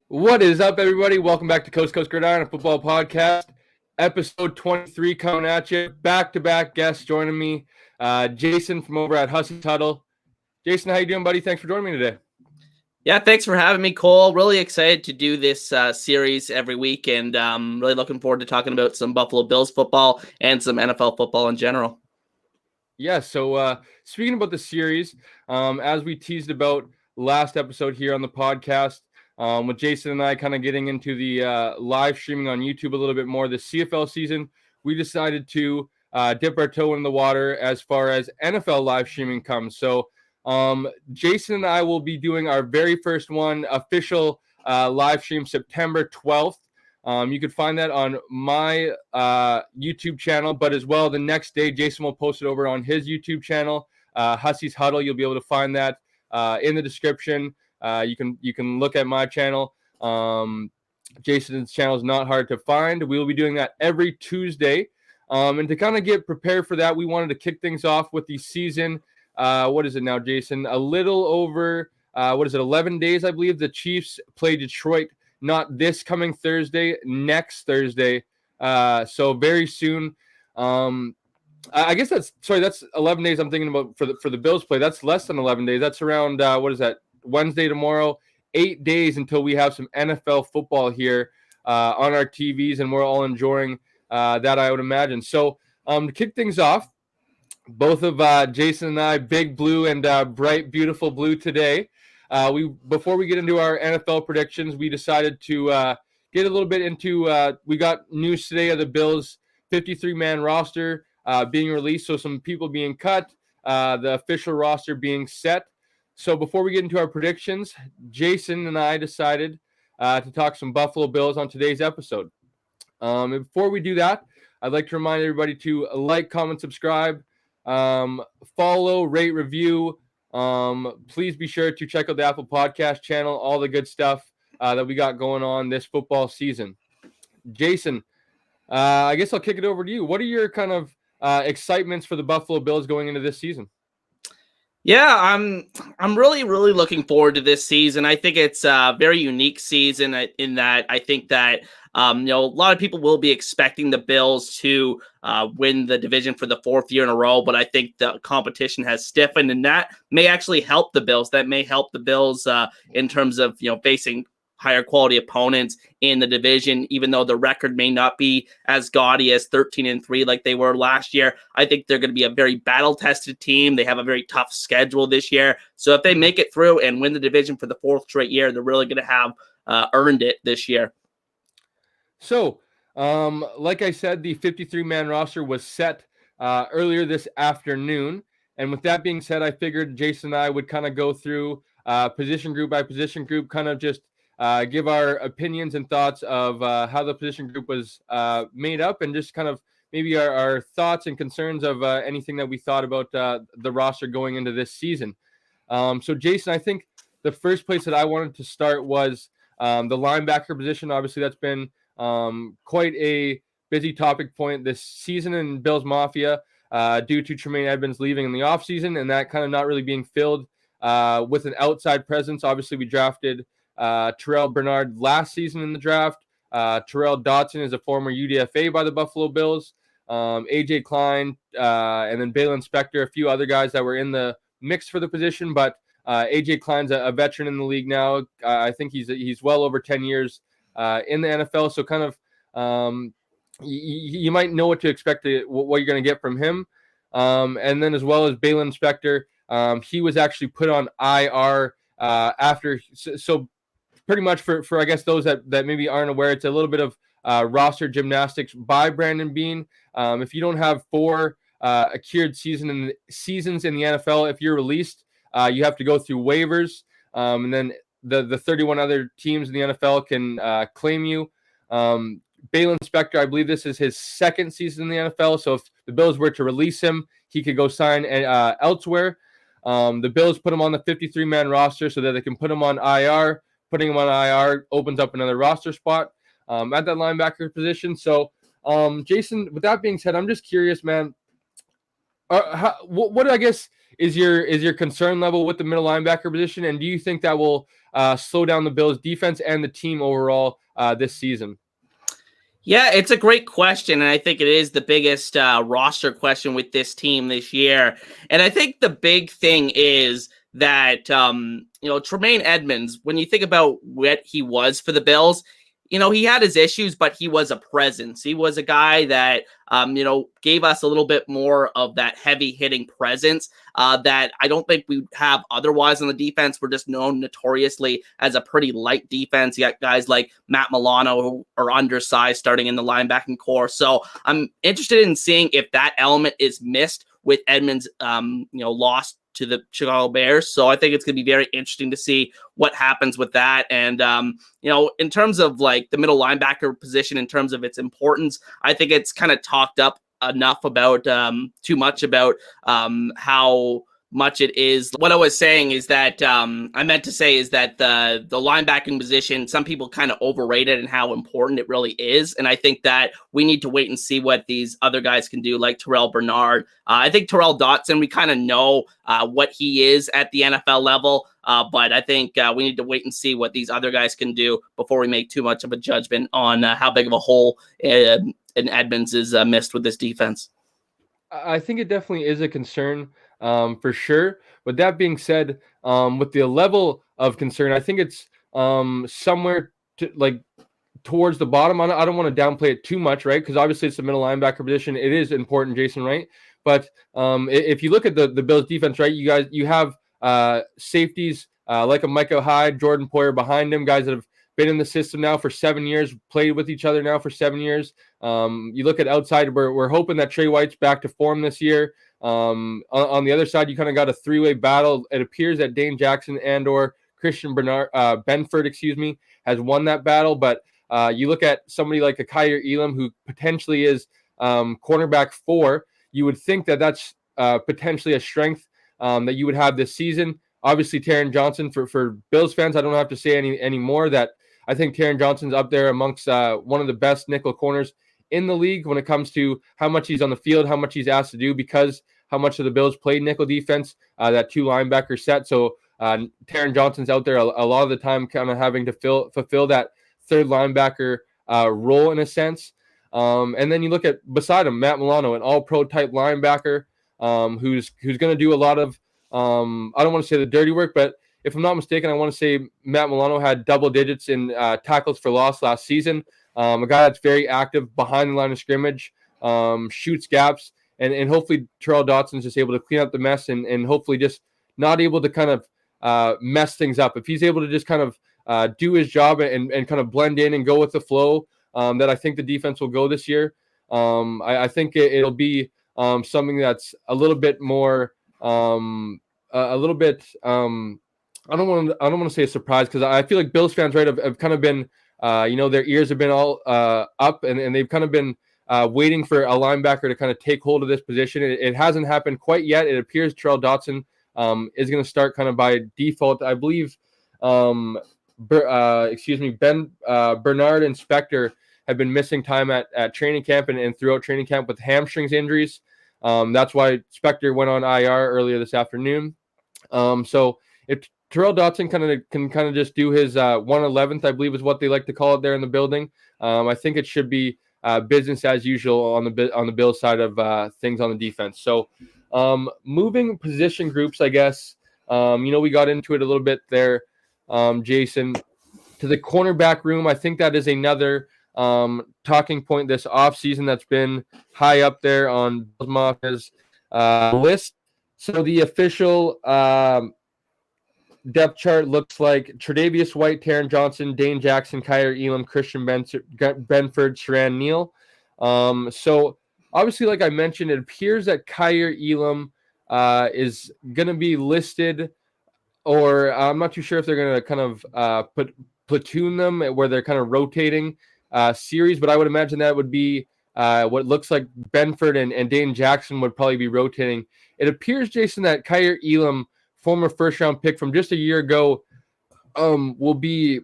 What is up, everybody? Welcome back to Coast Coast Gridiron, a football podcast. Episode 23 coming at you. Back-to-back guests joining me. Jason from over at Hussey's Huddle. Jason, how you doing, buddy? Thanks for joining me today. Yeah, thanks for having me, Cole. Really excited to do this series every week, and really looking forward to talking about some Buffalo Bills football and some NFL football in general. Yeah, so speaking about the series, as we teased about last episode here on the podcast, with Jason and I kind of getting into the live streaming on YouTube a little bit more this CFL season, we decided to dip our toe in the water as far as NFL live streaming comes. So Jason and I will be doing our very first one, official live stream September 12th. You can find that on my YouTube channel, but as well the next day, Jason will post it over on his YouTube channel, Hussey's Huddle. You'll be able to find that in the description. You can look at my channel. Jason's channel is not hard to find. We will be doing that every Tuesday. And to kind of get prepared for that, we wanted to kick things off with the season. What is it now, Jason? A little over, 11 days, I believe. The Chiefs play Detroit. Not this coming Thursday, next Thursday. So very soon. I guess that's 11 days I'm thinking about for the Bills play. That's less than 11 days. That's around Wednesday tomorrow. 8 days until we have some NFL football here on our TVs, and we're all enjoying that, I would imagine. So to kick things off, both of Jason and I, big blue and bright, beautiful blue today. Before we get into our NFL predictions, we decided to get a little bit into. We got news today of the Bills' 53-man roster being released, so some people being cut, the official roster being set. So before we get into our predictions, Jason and I decided to talk some Buffalo Bills on today's episode. And before we do that, I'd like to remind everybody to like, comment, subscribe, follow, rate, review. Please be sure to check out the Apple Podcast channel, all the good stuff that we got going on this football season. Jason, I guess I'll kick it over to you. What are your kind of excitements for the Buffalo Bills going into this season? Yeah, I'm really looking forward to this season. I think it's a very unique season in that I think that a lot of people will be expecting the Bills to win the division for the fourth year in a row, but I think the competition has stiffened, and that may actually help the Bills. That may help the Bills in terms of facing higher quality opponents in the division, even though the record may not be as gaudy as 13-3 like they were last year. I think they're going to be a very battle-tested team. They have a very tough schedule this year. So if they make it through and win the division for the fourth straight year, they're really going to have earned it this year. So, like I said, the 53-man roster was set earlier this afternoon. And with that being said, I figured Jason and I would kind of go through position group by position group, kind of just give our opinions and thoughts of how the position group was made up, and just kind of maybe our thoughts and concerns of anything that we thought about the roster going into this season. So, Jason, I think the first place that I wanted to start was the linebacker position. Obviously, that's been quite a busy topic point this season in Bills Mafia due to Tremaine Edmunds leaving in the offseason, and that kind of not really being filled with an outside presence. Obviously, we drafted Terrell Bernard last season in the draft. Terrell Dotson is a former UDFA by the Buffalo Bills. AJ Klein, and then Balin Spector, a few other guys that were in the mix for the position, but AJ Klein's a veteran in the league now. I think he's well over 10 years in the NFL, so kind of you might know what to expect, what you're going to get from him. And then as well as Balin Spector, he was actually put on IR after. So pretty much for I guess those that maybe aren't aware, it's a little bit of roster gymnastics by Brandon Beane. If you don't have 4 accrued seasons in the NFL, if you're released, you have to go through waivers, and then the 31 other teams in the NFL can claim you. Balin Spector, I believe this is his second season in the NFL, so if the Bills were to release him, he could go sign elsewhere. The Bills put him on the 53-man roster so that they can put him on IR. Putting him on IR opens up another roster spot at that linebacker position. So, Jason, with that being said, I'm just curious, man. What I guess is your concern level with the middle linebacker position, and do you think that will slow down the Bills' defense and the team overall this season? Yeah, it's a great question, and I think it is the biggest roster question with this team this year. And I think the big thing is that Tremaine Edmonds, when you think about what he was for the Bills, he had his issues, but he was a presence. He was a guy that gave us a little bit more of that heavy hitting presence that I don't think we have otherwise on the defense. We're just known notoriously as a pretty light defense. You got guys like Matt Milano who are undersized starting in the linebacking core. So I'm interested in seeing if that element is missed with Edmonds, lost to the Chicago Bears. So I think it's going to be very interesting to see what happens with that. And, in terms of like the middle linebacker position, in terms of its importance, I think it's kind of talked up enough about too much about how much it is. What I was saying is that I meant to say is that the linebacking position, some people kind of overrate it and how important it really is. And I think that we need to wait and see what these other guys can do, like Terrell Bernard. I think Terrell Dotson, we kind of know what he is at the NFL level. But I think we need to wait and see what these other guys can do before we make too much of a judgment on how big of a hole in Edmonds is missed with this defense. I think it definitely is a concern for sure. With that being said, with the level of concern, I think it's somewhere to like towards the bottom. I don't want to downplay it too much, right? Because obviously it's the middle linebacker position. It is important, Jason, right? But if you look at the Bills defense, right, you have safeties like a Micah Hyde, Jordan Poyer behind him, guys that have been in the system now for 7 years, played with each other now for 7 years. You look at outside, we're hoping that Trey White's back to form this year. On the other side, you kind of got a three-way battle. It appears that Dane Jackson and or Christian Benford, has won that battle, but you look at somebody like a Kyer Elam, who potentially is cornerback 4. You would think that that's potentially a strength that you would have this season. Obviously, Taron Johnson, for Bills fans, I don't have to say any more that I think Taron Johnson's up there amongst one of the best nickel corners in the league when it comes to how much he's on the field, how much he's asked to do, because how much of the Bills played nickel defense, that two linebacker set. So Taron Johnson's out there a lot of the time kind of having to fulfill that third linebacker role in a sense. And then you look at beside him, Matt Milano, an all-pro type linebacker who's going to do a lot of, I don't want to say the dirty work, but if I'm not mistaken, I want to say Matt Milano had double digits in tackles for loss last season. A guy that's very active behind the line of scrimmage, shoots gaps, and hopefully Terrell Dotson's just able to clean up the mess and hopefully just not able to kind of mess things up. If he's able to just kind of do his job and kind of blend in and go with the flow that I think the defense will go this year, I think it'll be something that's a little bit more, a little bit. I don't want to say a surprise because I feel like Bills fans, right, have kind of been, their ears have been all up and they've kind of been waiting for a linebacker to kind of take hold of this position. It hasn't happened quite yet. It appears Terrell Dotson is going to start kind of by default. I believe, Ben Bernard and Spector have been missing time at training camp and throughout training camp with hamstrings injuries. That's why Spector went on IR earlier this afternoon. So if Terrell Dotson can just do his 1/11th, I believe is what they like to call it there in the building. I think it should be business as usual on the Bills side of things on the defense. So moving position groups, I guess. We got into it a little bit there, Jason. To the cornerback room, I think that is another talking point this offseason that's been high up there on Bills Mafia's list. So the official depth chart looks like Tre'Davious White, Taron Johnson, Dane Jackson, Kyer Elam, Christian Benford, Sharan Neal. So obviously, like I mentioned, it appears that Kyer Elam is going to be listed, or I'm not too sure if they're going to kind of platoon them where they're kind of rotating series, but I would imagine that would be what looks like Benford and Dane Jackson would probably be rotating. It appears, Jason, that Kyer Elam, former first-round pick from just a year ago, will be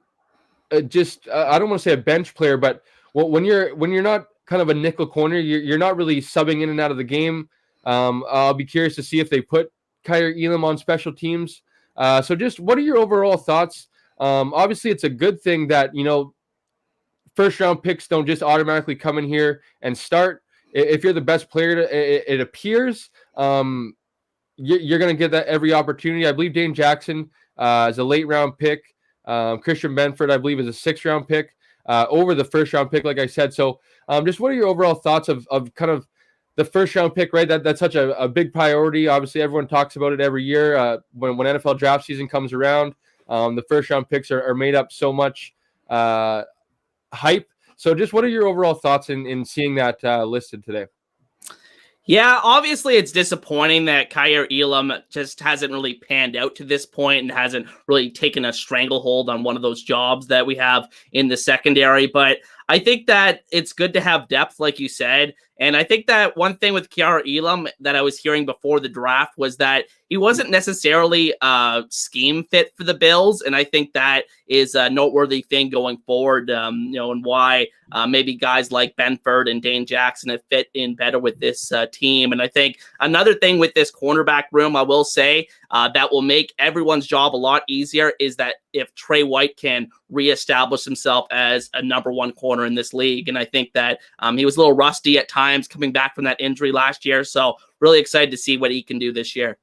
I don't want to say a bench player, but when you're not kind of a nickel corner, you're not really subbing in and out of the game I'll be curious to see if they put Kyer Elam on special teams. So just what are your overall thoughts? Obviously, it's a good thing that, first round picks don't just automatically come in here and start. If you're the best player, it appears, you're going to get that every opportunity. I believe Dane Jackson is a late round pick. Christian Benford, I believe, is a 6th round pick over the first round pick, like I said. So just what are your overall thoughts of kind of the first round pick, right? That's such a big priority. Obviously, everyone talks about it every year. When NFL draft season comes around, the first round picks are made up so much hype. So just what are your overall thoughts in seeing that listed today? Yeah, obviously it's disappointing that Kyer Elam just hasn't really panned out to this point and hasn't really taken a stranglehold on one of those jobs that we have in the secondary. But I think that it's good to have depth, like you said. And I think that one thing with Kyer Elam that I was hearing before the draft was that he wasn't necessarily a scheme fit for the Bills. And I think that is a noteworthy thing going forward, and why maybe guys like Benford and Dane Jackson have fit in better with this team. And I think another thing with this cornerback room, I will say, that will make everyone's job a lot easier is that if Trey White can reestablish himself as a number 1 corner in this league. And I think that he was a little rusty at times coming back from that injury last year. So really excited to see what he can do this year.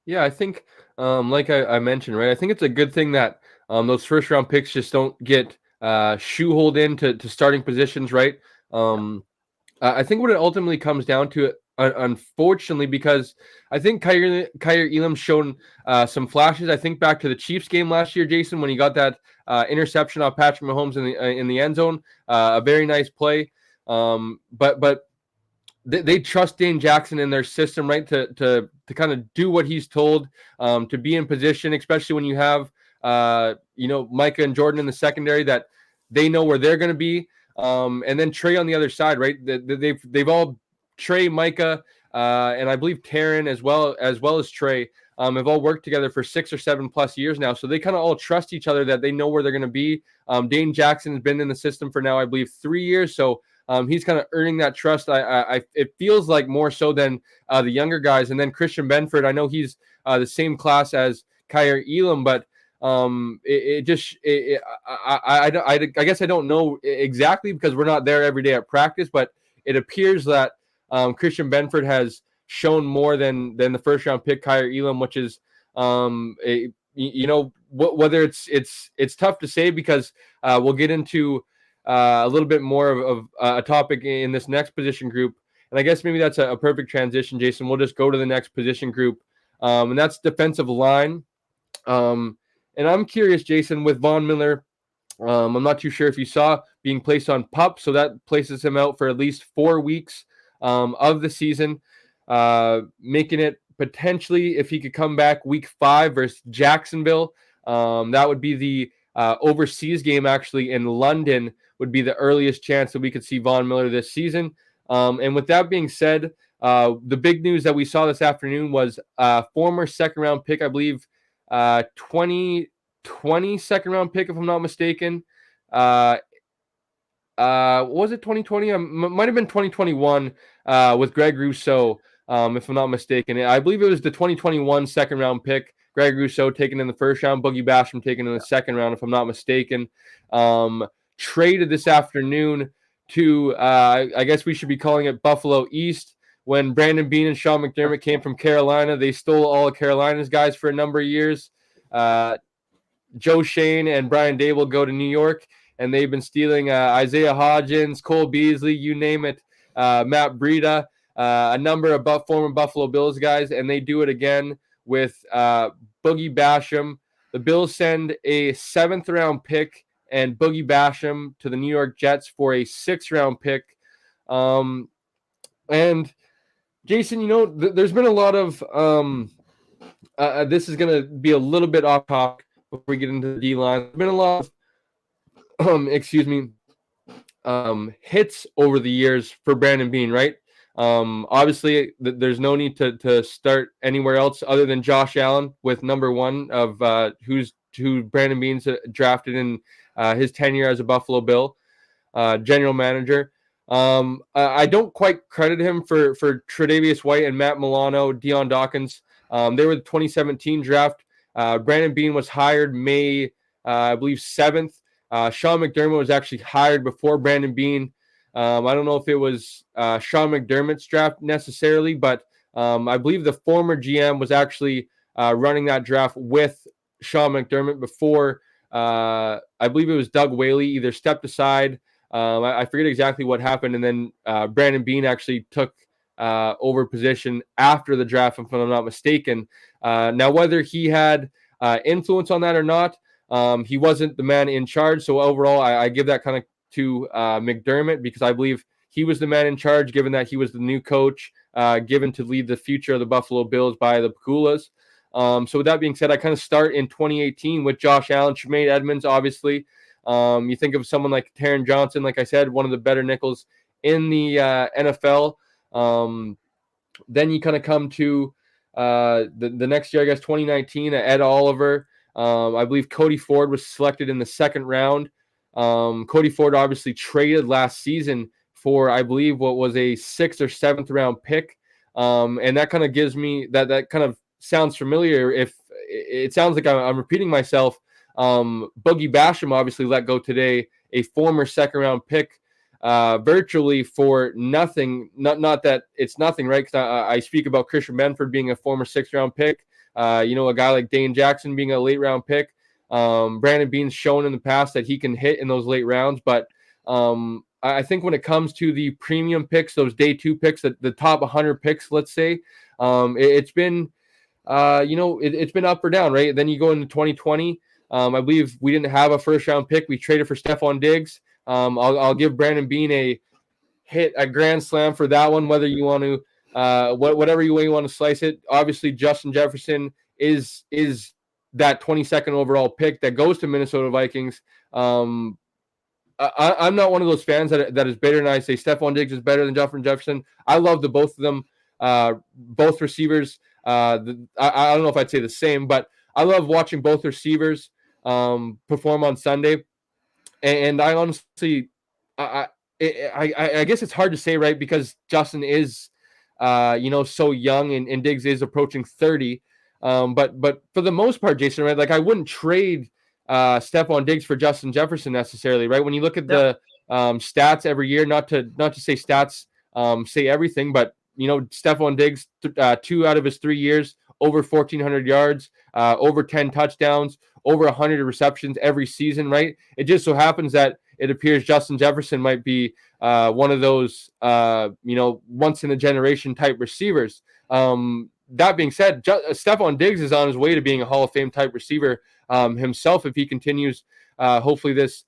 Yeah, I think, like I mentioned, right, I think it's a good thing that those first round picks just don't get shoeholed into starting positions, right? I think what it ultimately comes down to, unfortunately, because I think Kyer Elam's shown some flashes. I think back to the Chiefs game last year, Jason, when he got that interception off Patrick Mahomes in the end zone, a very nice play. But they trust Dane Jackson in their system, right, to kind of do what he's told, to be in position, especially when you have Micah and Jordan in the secondary, that they know where they're going to be. And then Trey on the other side, right? They've all Trey, Micah, and I believe Taryn as well as Trey have all worked together for 6 or 7 plus years now. So they kind of all trust each other that they know where they're going to be. Dane Jackson has been in the system for now, I believe, 3 years. So he's kind of earning that trust. It feels like more so than the younger guys. And then Christian Benford, I know he's the same class as Kyer Elam, but I guess I don't know exactly because we're not there every day at practice, but it appears that Christian Benford has shown more than the first round pick Kyer Elam, which is whether it's tough to say because we'll get into a little bit more of a topic in this next position group, and I guess maybe that's a perfect transition, Jason. We'll just go to the next position group, and that's defensive line. And I'm curious, Jason, with Von Miller, I'm not too sure if you saw being placed on PUP, so that places him out for at least 4 weeks of the season, making it potentially, if he could come back week 5 versus Jacksonville, that would be the overseas game actually in London, would be the earliest chance that we could see Von Miller this season. And with that being said, the big news that we saw this afternoon was former 2nd round pick, I believe, 2020 2nd round pick, if I'm not mistaken. Was it 2020? Might have been 2021 with Greg Rousseau, if I'm not mistaken. I believe it was the 2021 2nd round pick. Greg Rousseau taken in the 1st round, Boogie Basham taken in the 2nd round, if I'm not mistaken. Traded this afternoon to, I guess we should be calling it Buffalo East. When Brandon Beane and Sean McDermott came from Carolina, they stole all of Carolina's guys for a number of years. Joe Shane and Brian Dable go to New York, and they've been stealing Isaiah Hodgins, Cole Beasley, you name it, Matt Breida, a number of former Buffalo Bills guys, and they do it again with Boogie Basham. The Bills send a 7th round pick and Boogie Basham to the New York Jets for a 6th round pick. And Jason, there's been a lot of this is going to be a little bit off topic before we get into the D-line. There's been a lot of hits over the years for Brandon Beane, right? Obviously, there's no need to start anywhere else other than Josh Allen with number 1 of who Brandon Beane's drafted in his tenure as a Buffalo Bill general manager. I don't quite credit him for Tre'Davious White and Matt Milano, Deion Dawkins. They were the 2017 draft. Brandon Beane was hired May, I believe, 7th. Sean McDermott was actually hired before Brandon Beane. I don't know if it was Sean McDermott's draft necessarily, but I believe the former GM was actually running that draft with Sean McDermott before. I believe it was Doug Whaley either stepped aside. I forget exactly what happened, and then Brandon Beane actually took over position after the draft, if I'm not mistaken. Now, whether he had influence on that or not, he wasn't the man in charge. So overall, I give that kind of to McDermott, because I believe he was the man in charge, given that he was the new coach, given to lead the future of the Buffalo Bills by the Paculas. So with that being said, I kind of start in 2018 with Josh Allen, Tremaine Edmonds, obviously. You think of someone like Taron Johnson, like I said, one of the better nickels in the NFL. Then you kind of come to the next year, I guess, 2019, Ed Oliver. I believe Cody Ford was selected in the second round. Cody Ford obviously traded last season for, I believe, what was a 6th or 7th round pick. And that kind of gives me that kind of sounds familiar. If it sounds like I'm repeating myself, Boogie Basham obviously let go today, a former second round pick, virtually for nothing. Not that it's nothing, right? Because I speak about Christian Benford being a former 6th round pick. A guy like Dane Jackson being a late round pick. Brandon Beane's shown in the past that he can hit in those late rounds, but I think when it comes to the premium picks, those day 2 picks, the top 100 picks, let's say, it's been it's been up or down, right? Then you go into 2020. I believe we didn't have a first round pick. We traded for Stephon Diggs. I'll give Brandon Beane a grand slam for that one, whether you want to whatever way you want to slice it. Obviously, Justin Jefferson is that 22nd overall pick that goes to Minnesota Vikings. I'm not one of those fans that is bitter and I say Stephon Diggs is better than Justin Jefferson. I love the both of them, both receivers. I don't know if I'd say the same, but I love watching both receivers perform on Sunday. And I honestly, I guess it's hard to say, right? Because Justin is, so young, and Diggs is approaching 30. But for the most part, Jason, right? Like I wouldn't trade Stephon Diggs for Justin Jefferson necessarily, right? When you look at the stats every year, not to say stats say everything, but Stephon Diggs, 2 out of his 3 years, over 1,400 yards, over 10 touchdowns, over 100 receptions every season, right? It just so happens that it appears Justin Jefferson might be one of those, once in a generation type receivers. That being said, Stephon Diggs is on his way to being a Hall of Fame type receiver himself if he continues. Hopefully, this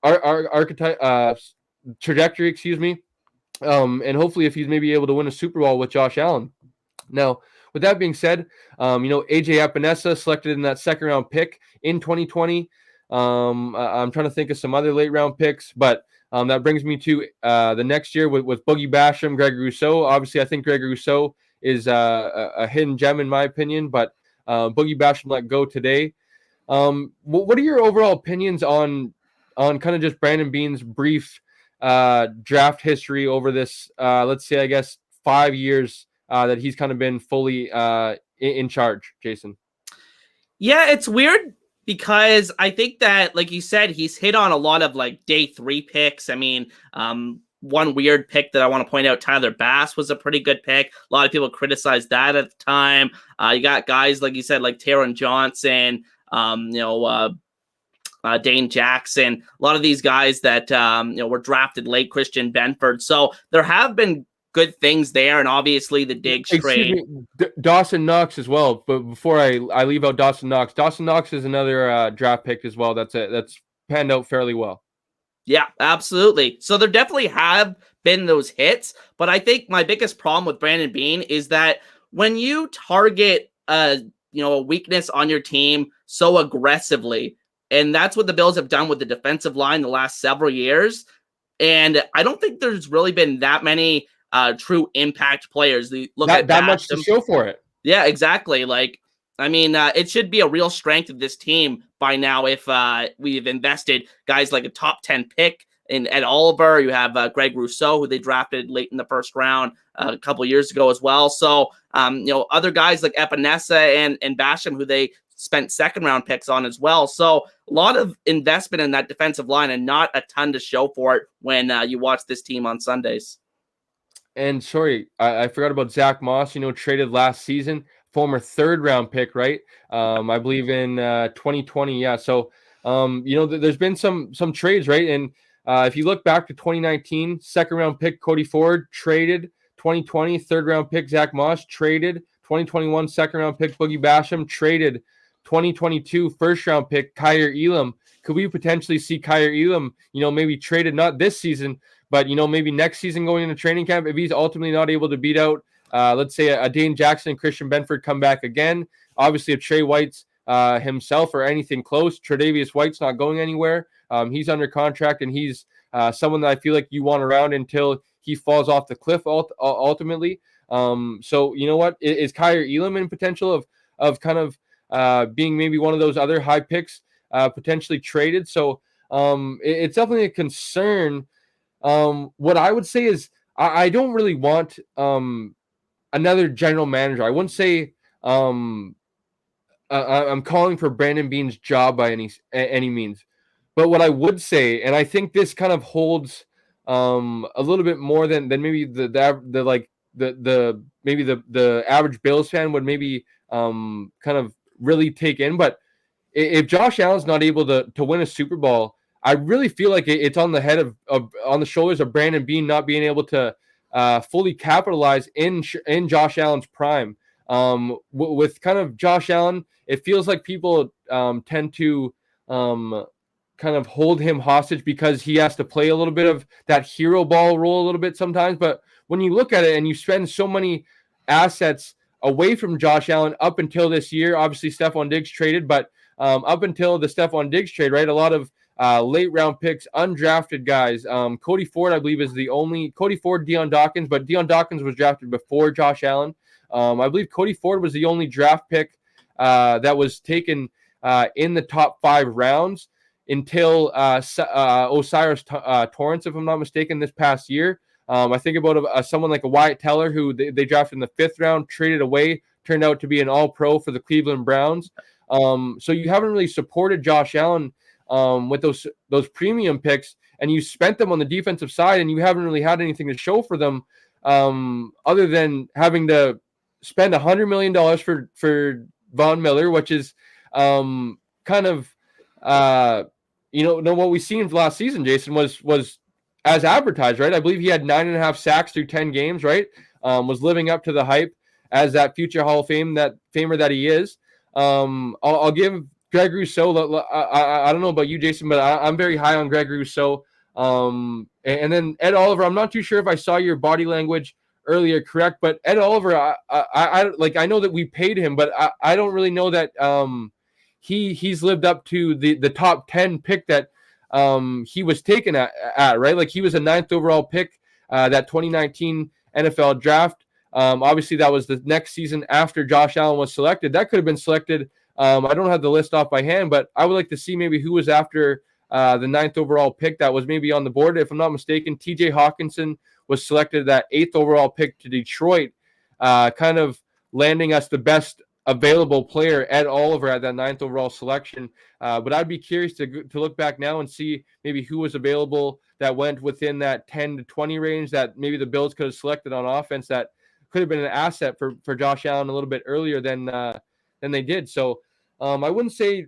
archetype trajectory, excuse me, and hopefully if he's maybe able to win a Super Bowl with Josh Allen. Now, with that being said, AJ Epinesa selected in that second round pick in 2020. I'm trying to think of some other late round picks, but that brings me to the next year with Boogie Basham, Greg Rousseau. Obviously, I think Greg Rousseau is a hidden gem in my opinion, but Boogie Basham let go today. What are your overall opinions on kind of just Brandon Beane's brief draft history over this, let's say, I guess, 5 years that he's kind of been fully in charge, Jason? Yeah, it's weird because I think that, like you said, he's hit on a lot of like day 3 picks. I mean, one weird pick that I want to point out, Tyler Bass was a pretty good pick. A lot of people criticized that at the time. You got guys, like you said, like Taron Johnson, Dane Jackson, a lot of these guys that were drafted late, Christian Benford. So there have been good things there, and obviously the Diggs trade. Dawson Knox as well. But before I leave out Dawson Knox is another draft pick as well. That's panned out fairly well. Yeah, absolutely. So there definitely have been those hits, but I think my biggest problem with Brandon Beane is that when you target a weakness on your team so aggressively, and that's what the Bills have done with the defensive line the last several years, and I don't think there's really been that many true impact players. Look at that much to show for it. Yeah, exactly. It should be a real strength of this team by now if we've invested guys like a top 10 pick in Ed Oliver. You have Greg Rousseau, who they drafted late in the first round a couple years ago as well. So, other guys like Epinesa and Basham, who they spent second round picks on as well. So a lot of investment in that defensive line and not a ton to show for it when you watch this team on Sundays. And sorry, I forgot about Zach Moss, traded last season, former third round pick, right? I believe in 2020. Yeah. So, there's been some trades, right? And if you look back to 2019, second round pick Cody Ford traded, 2020 third round pick Zach Moss traded, 2021 second round pick Boogie Basham traded, 2022 first round pick Kyer Elam. Could we potentially see Kyer Elam, maybe traded not this season, but maybe next season going into training camp, if he's ultimately not able to beat out, let's say a Dane Jackson and Christian Benford come back again. Obviously, if Trey White's himself or anything close, Tre'Davious White's not going anywhere. He's under contract, and he's someone that I feel like you want around until he falls off the cliff ultimately. So you know what? Is Kyer Elam in potential of kind of being maybe one of those other high picks potentially traded? So it's definitely a concern. What I would say is I don't really want another general manager. I wouldn't say I'm calling for Brandon Beane's job by any means. But what I would say, and I think this kind of holds a little bit more than maybe the maybe the average Bills fan would maybe kind of really take in. But if Josh Allen's not able to win a Super Bowl, I really feel like it's on the head of on the shoulders of Brandon Beane not being able to fully capitalize in Josh Allen's prime. With kind of Josh Allen, it feels like people tend to kind of hold him hostage because he has to play a little bit of that hero ball role a little bit sometimes. But when you look at it and you spend so many assets away from Josh Allen up until this year, obviously Stephon Diggs traded, but up until the Stephon Diggs trade, right, a lot of late round picks, undrafted guys. Cody Ford, I believe, is the only Cody Ford, Deion Dawkins, but Deion Dawkins was drafted before Josh Allen. I believe Cody Ford was the only draft pick that was taken in the top 5 rounds until Osiris Torrance, if I'm not mistaken, this past year. I think about someone like a Wyatt Teller, who they drafted in the 5th round, traded away, turned out to be an all-pro for the Cleveland Browns. So you haven't really supported Josh Allen with those premium picks, and you spent them on the defensive side, and you haven't really had anything to show for them other than having to spend $100 million for Von Miller, which is kind of what we've seen last season, Jason, was as advertised, right? I believe he had 9.5 sacks through 10 games, right? Was living up to the hype as that future Hall of Famer that he is. I'll give Greg Rousseau. I don't know about you, Jason, but I'm very high on Greg Rousseau. And then Ed Oliver. I'm not too sure if I saw your body language earlier correct, but Ed Oliver, I know that we paid him, but I don't really know that he's lived up to the top 10 pick that he was taken at, right? Like, he was a 9th overall pick that 2019 NFL draft. Obviously, that was the next season after Josh Allen was selected. That could have been selected. I don't have the list off by hand, but I would like to see maybe who was after the 9th overall pick that was maybe on the board. If I'm not mistaken, TJ Hawkinson was selected that 8th overall pick to Detroit, kind of landing us the best available player, Ed Oliver, at that 9th overall selection. But I'd be curious to look back now and see maybe who was available that went within that 10 to 20 range that maybe the Bills could have selected on offense that could have been an asset for Josh Allen a little bit earlier than they did. So I wouldn't say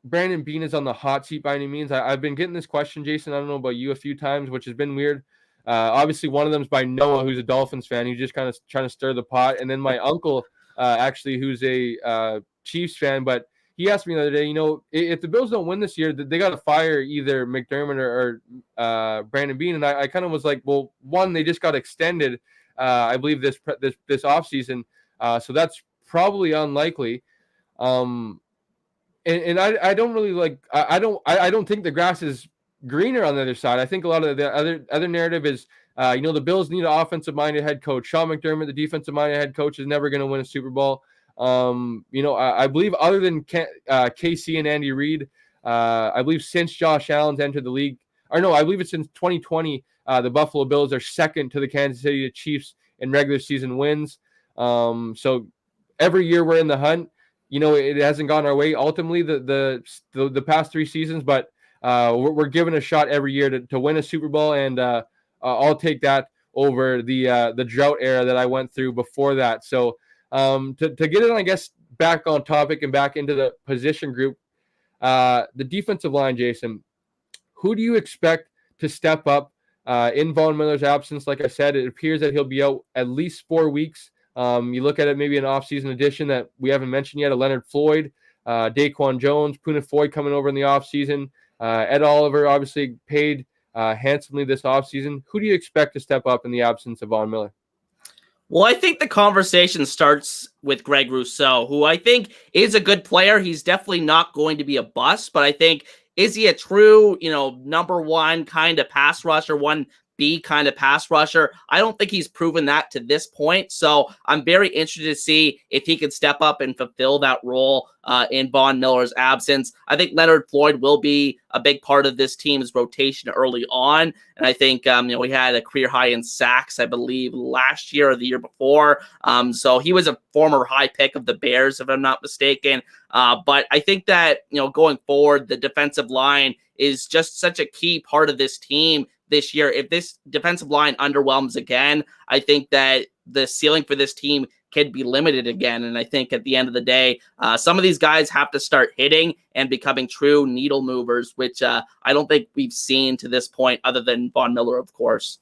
Brandon Beane is on the hot seat by any means. I've been getting this question, Jason, I don't know about you, a few times, which has been weird. Obviously, one of them is by Noah, who's a Dolphins fan. He's just kind of trying to stir the pot. And then my uncle, actually, who's a Chiefs fan, but he asked me the other day, if the Bills don't win this year, they got to fire either McDermott or Brandon Beane. And I kind of was like, well, one, they just got extended, I believe, this offseason. So that's probably unlikely. And I don't really like, I don't think the grass is greener on the other side. I think a lot of the other narrative is, the Bills need an offensive-minded head coach. Sean McDermott, the defensive-minded head coach, is never going to win a Super Bowl. I believe other than KC and Andy Reid, I believe since Josh Allen's entered the league, or no, I believe it's since 2020. The Buffalo Bills are second to the Kansas City Chiefs in regular season wins. So every year we're in the hunt. It hasn't gone our way ultimately the past 3 seasons, but we're given a shot every year to win a Super Bowl, and I'll take that over the drought era that I went through before that. So to get it, I guess, back on topic and back into the position group, the defensive line, Jason, who do you expect to step up in Von Miller's absence? Like I said, it appears that he'll be out at least 4 weeks. You look at it, maybe an offseason addition that we haven't mentioned yet, a Leonard Floyd, Daquan Jones, Poona Floyd coming over in the offseason. Ed Oliver obviously paid handsomely this offseason. Who do you expect to step up in the absence of Von Miller? Well, I think the conversation starts with Greg Rousseau, who I think is a good player. He's definitely not going to be a bust, but I think, is he a true, number one kind of pass rusher, 1B kind of pass rusher? I don't think he's proven that to this point. So I'm very interested to see if he can step up and fulfill that role in Von Miller's absence. I think Leonard Floyd will be a big part of this team's rotation early on. And I think, we had a career high in sacks, I believe, last year or the year before. So he was a former high pick of the Bears, if I'm not mistaken. But I think that, going forward, the defensive line is just such a key part of this team this year. If this defensive line underwhelms again, I think that the ceiling for this team can be limited again. And I think at the end of the day, some of these guys have to start hitting and becoming true needle movers, which I don't think we've seen to this point, other than Von Miller, of course.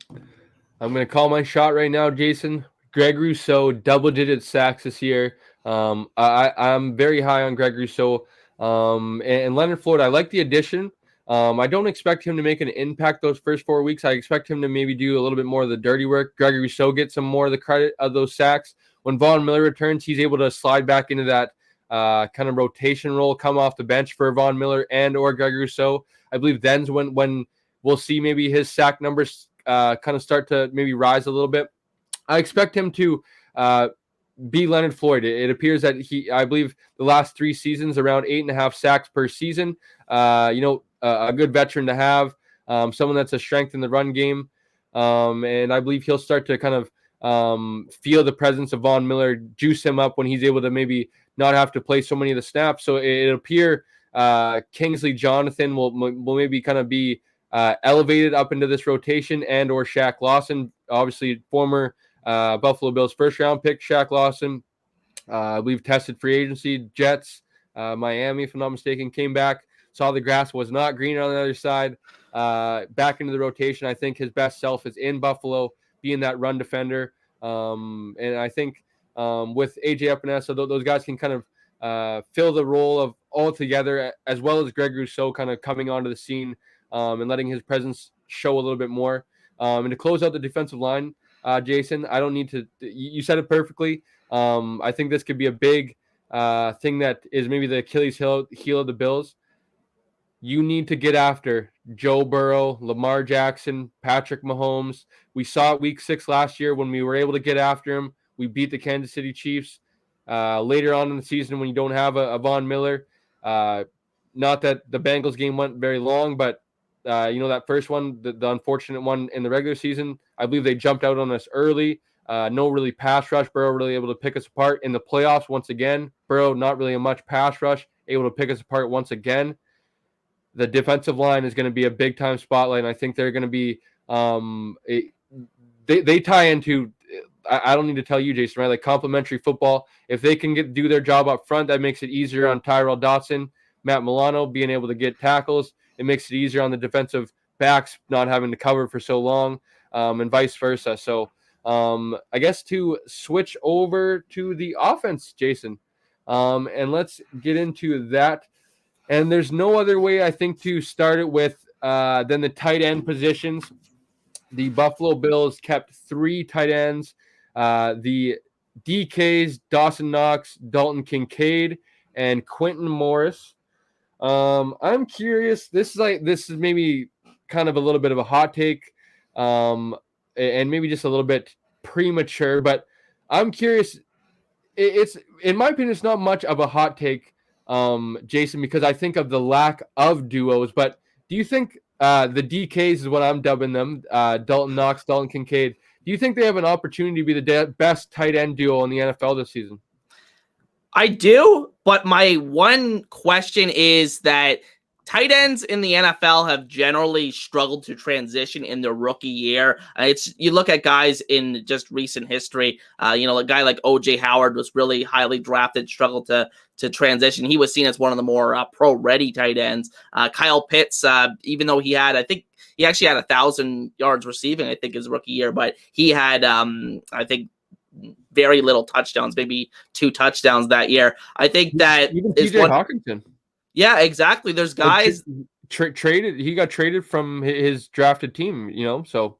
I'm going to call my shot right now, Jason. Greg Rousseau, double-digit sacks this year. I'm very high on Greg Rousseau. And Leonard Floyd, I like the addition. I don't expect him to make an impact those first 4 weeks. I expect him to maybe do a little bit more of the dirty work. Gregory Rousseau gets some more of the credit of those sacks. When Von Miller returns, he's able to slide back into that kind of rotation role, come off the bench for Von Miller and or Gregory Rousseau. I believe then's when we'll see maybe his sack numbers kind of start to maybe rise a little bit. I expect him to be Leonard Floyd. It appears that I believe the last 3 seasons, around 8.5 sacks per season. A good veteran to have, someone that's a strength in the run game. And I believe he'll start to kind of feel the presence of Von Miller, juice him up when he's able to maybe not have to play so many of the snaps. So it'll appear Kingsley Jonathan will maybe kind of be elevated up into this rotation, and or Shaq Lawson, obviously former Buffalo Bills first-round pick Shaq Lawson. I believe tested free agency, Jets, Miami, if I'm not mistaken, came back. Saw the grass was not green on the other side. Back into the rotation. I think his best self is in Buffalo, being that run defender. And I think with AJ Epinesa, those guys can kind of fill the role of all together, as well as Greg Rousseau kind of coming onto the scene and letting his presence show a little bit more. And to close out the defensive line, Jason, I don't need to – you said it perfectly. I think this could be a big thing that is maybe the Achilles heel of the Bills. You need to get after Joe Burrow, Lamar Jackson, Patrick Mahomes. We saw it week 6 last year when we were able to get after him. We beat the Kansas City Chiefs. Later on in the season, when you don't have a Von Miller, not that the Bengals game went very long, but that first one, the unfortunate one in the regular season, I believe they jumped out on us early. No really pass rush. Burrow really able to pick us apart. In the playoffs, once again, Burrow not really a much pass rush, able to pick us apart once again. The defensive line is going to be a big time spotlight. And I think they're going to be they tie into, I don't need to tell you, Jason, right? Like complementary football. If they can do their job up front, that makes it easier on Tyrell Dotson, Matt Milano being able to get tackles. It makes it easier on the defensive backs not having to cover for so long, and vice versa. So I guess to switch over to the offense, Jason, and let's get into that. And there's no other way, I think, to start it with than the tight end positions. The Buffalo Bills kept 3 tight ends. The DKs, Dawson Knox, Dalton Kincaid, and Quentin Morris. I'm curious. This is maybe kind of a little bit of a hot take, and maybe just a little bit premature. But I'm curious. It's in my opinion, it's not much of a hot take, Jason, because I think of the lack of duos. But do you think the DKs is what I'm dubbing them. Dalton Knox, Dalton Kincaid. Do you think they have an opportunity to be the best tight end duo in the NFL this season? I do, but my one question is that tight ends in the NFL have generally struggled to transition in their rookie year. It's you look at guys in just recent history. A guy like OJ Howard was really highly drafted, struggled to transition. He was seen as one of the more pro-ready tight ends. Kyle Pitts, even though I think he actually had 1,000 yards receiving, I think his rookie year, but he had I think very little touchdowns, maybe 2 touchdowns that year. I think that even is TJ one. Hawkinson. Yeah, exactly. There's guys. Traded. He got traded from his drafted team. So.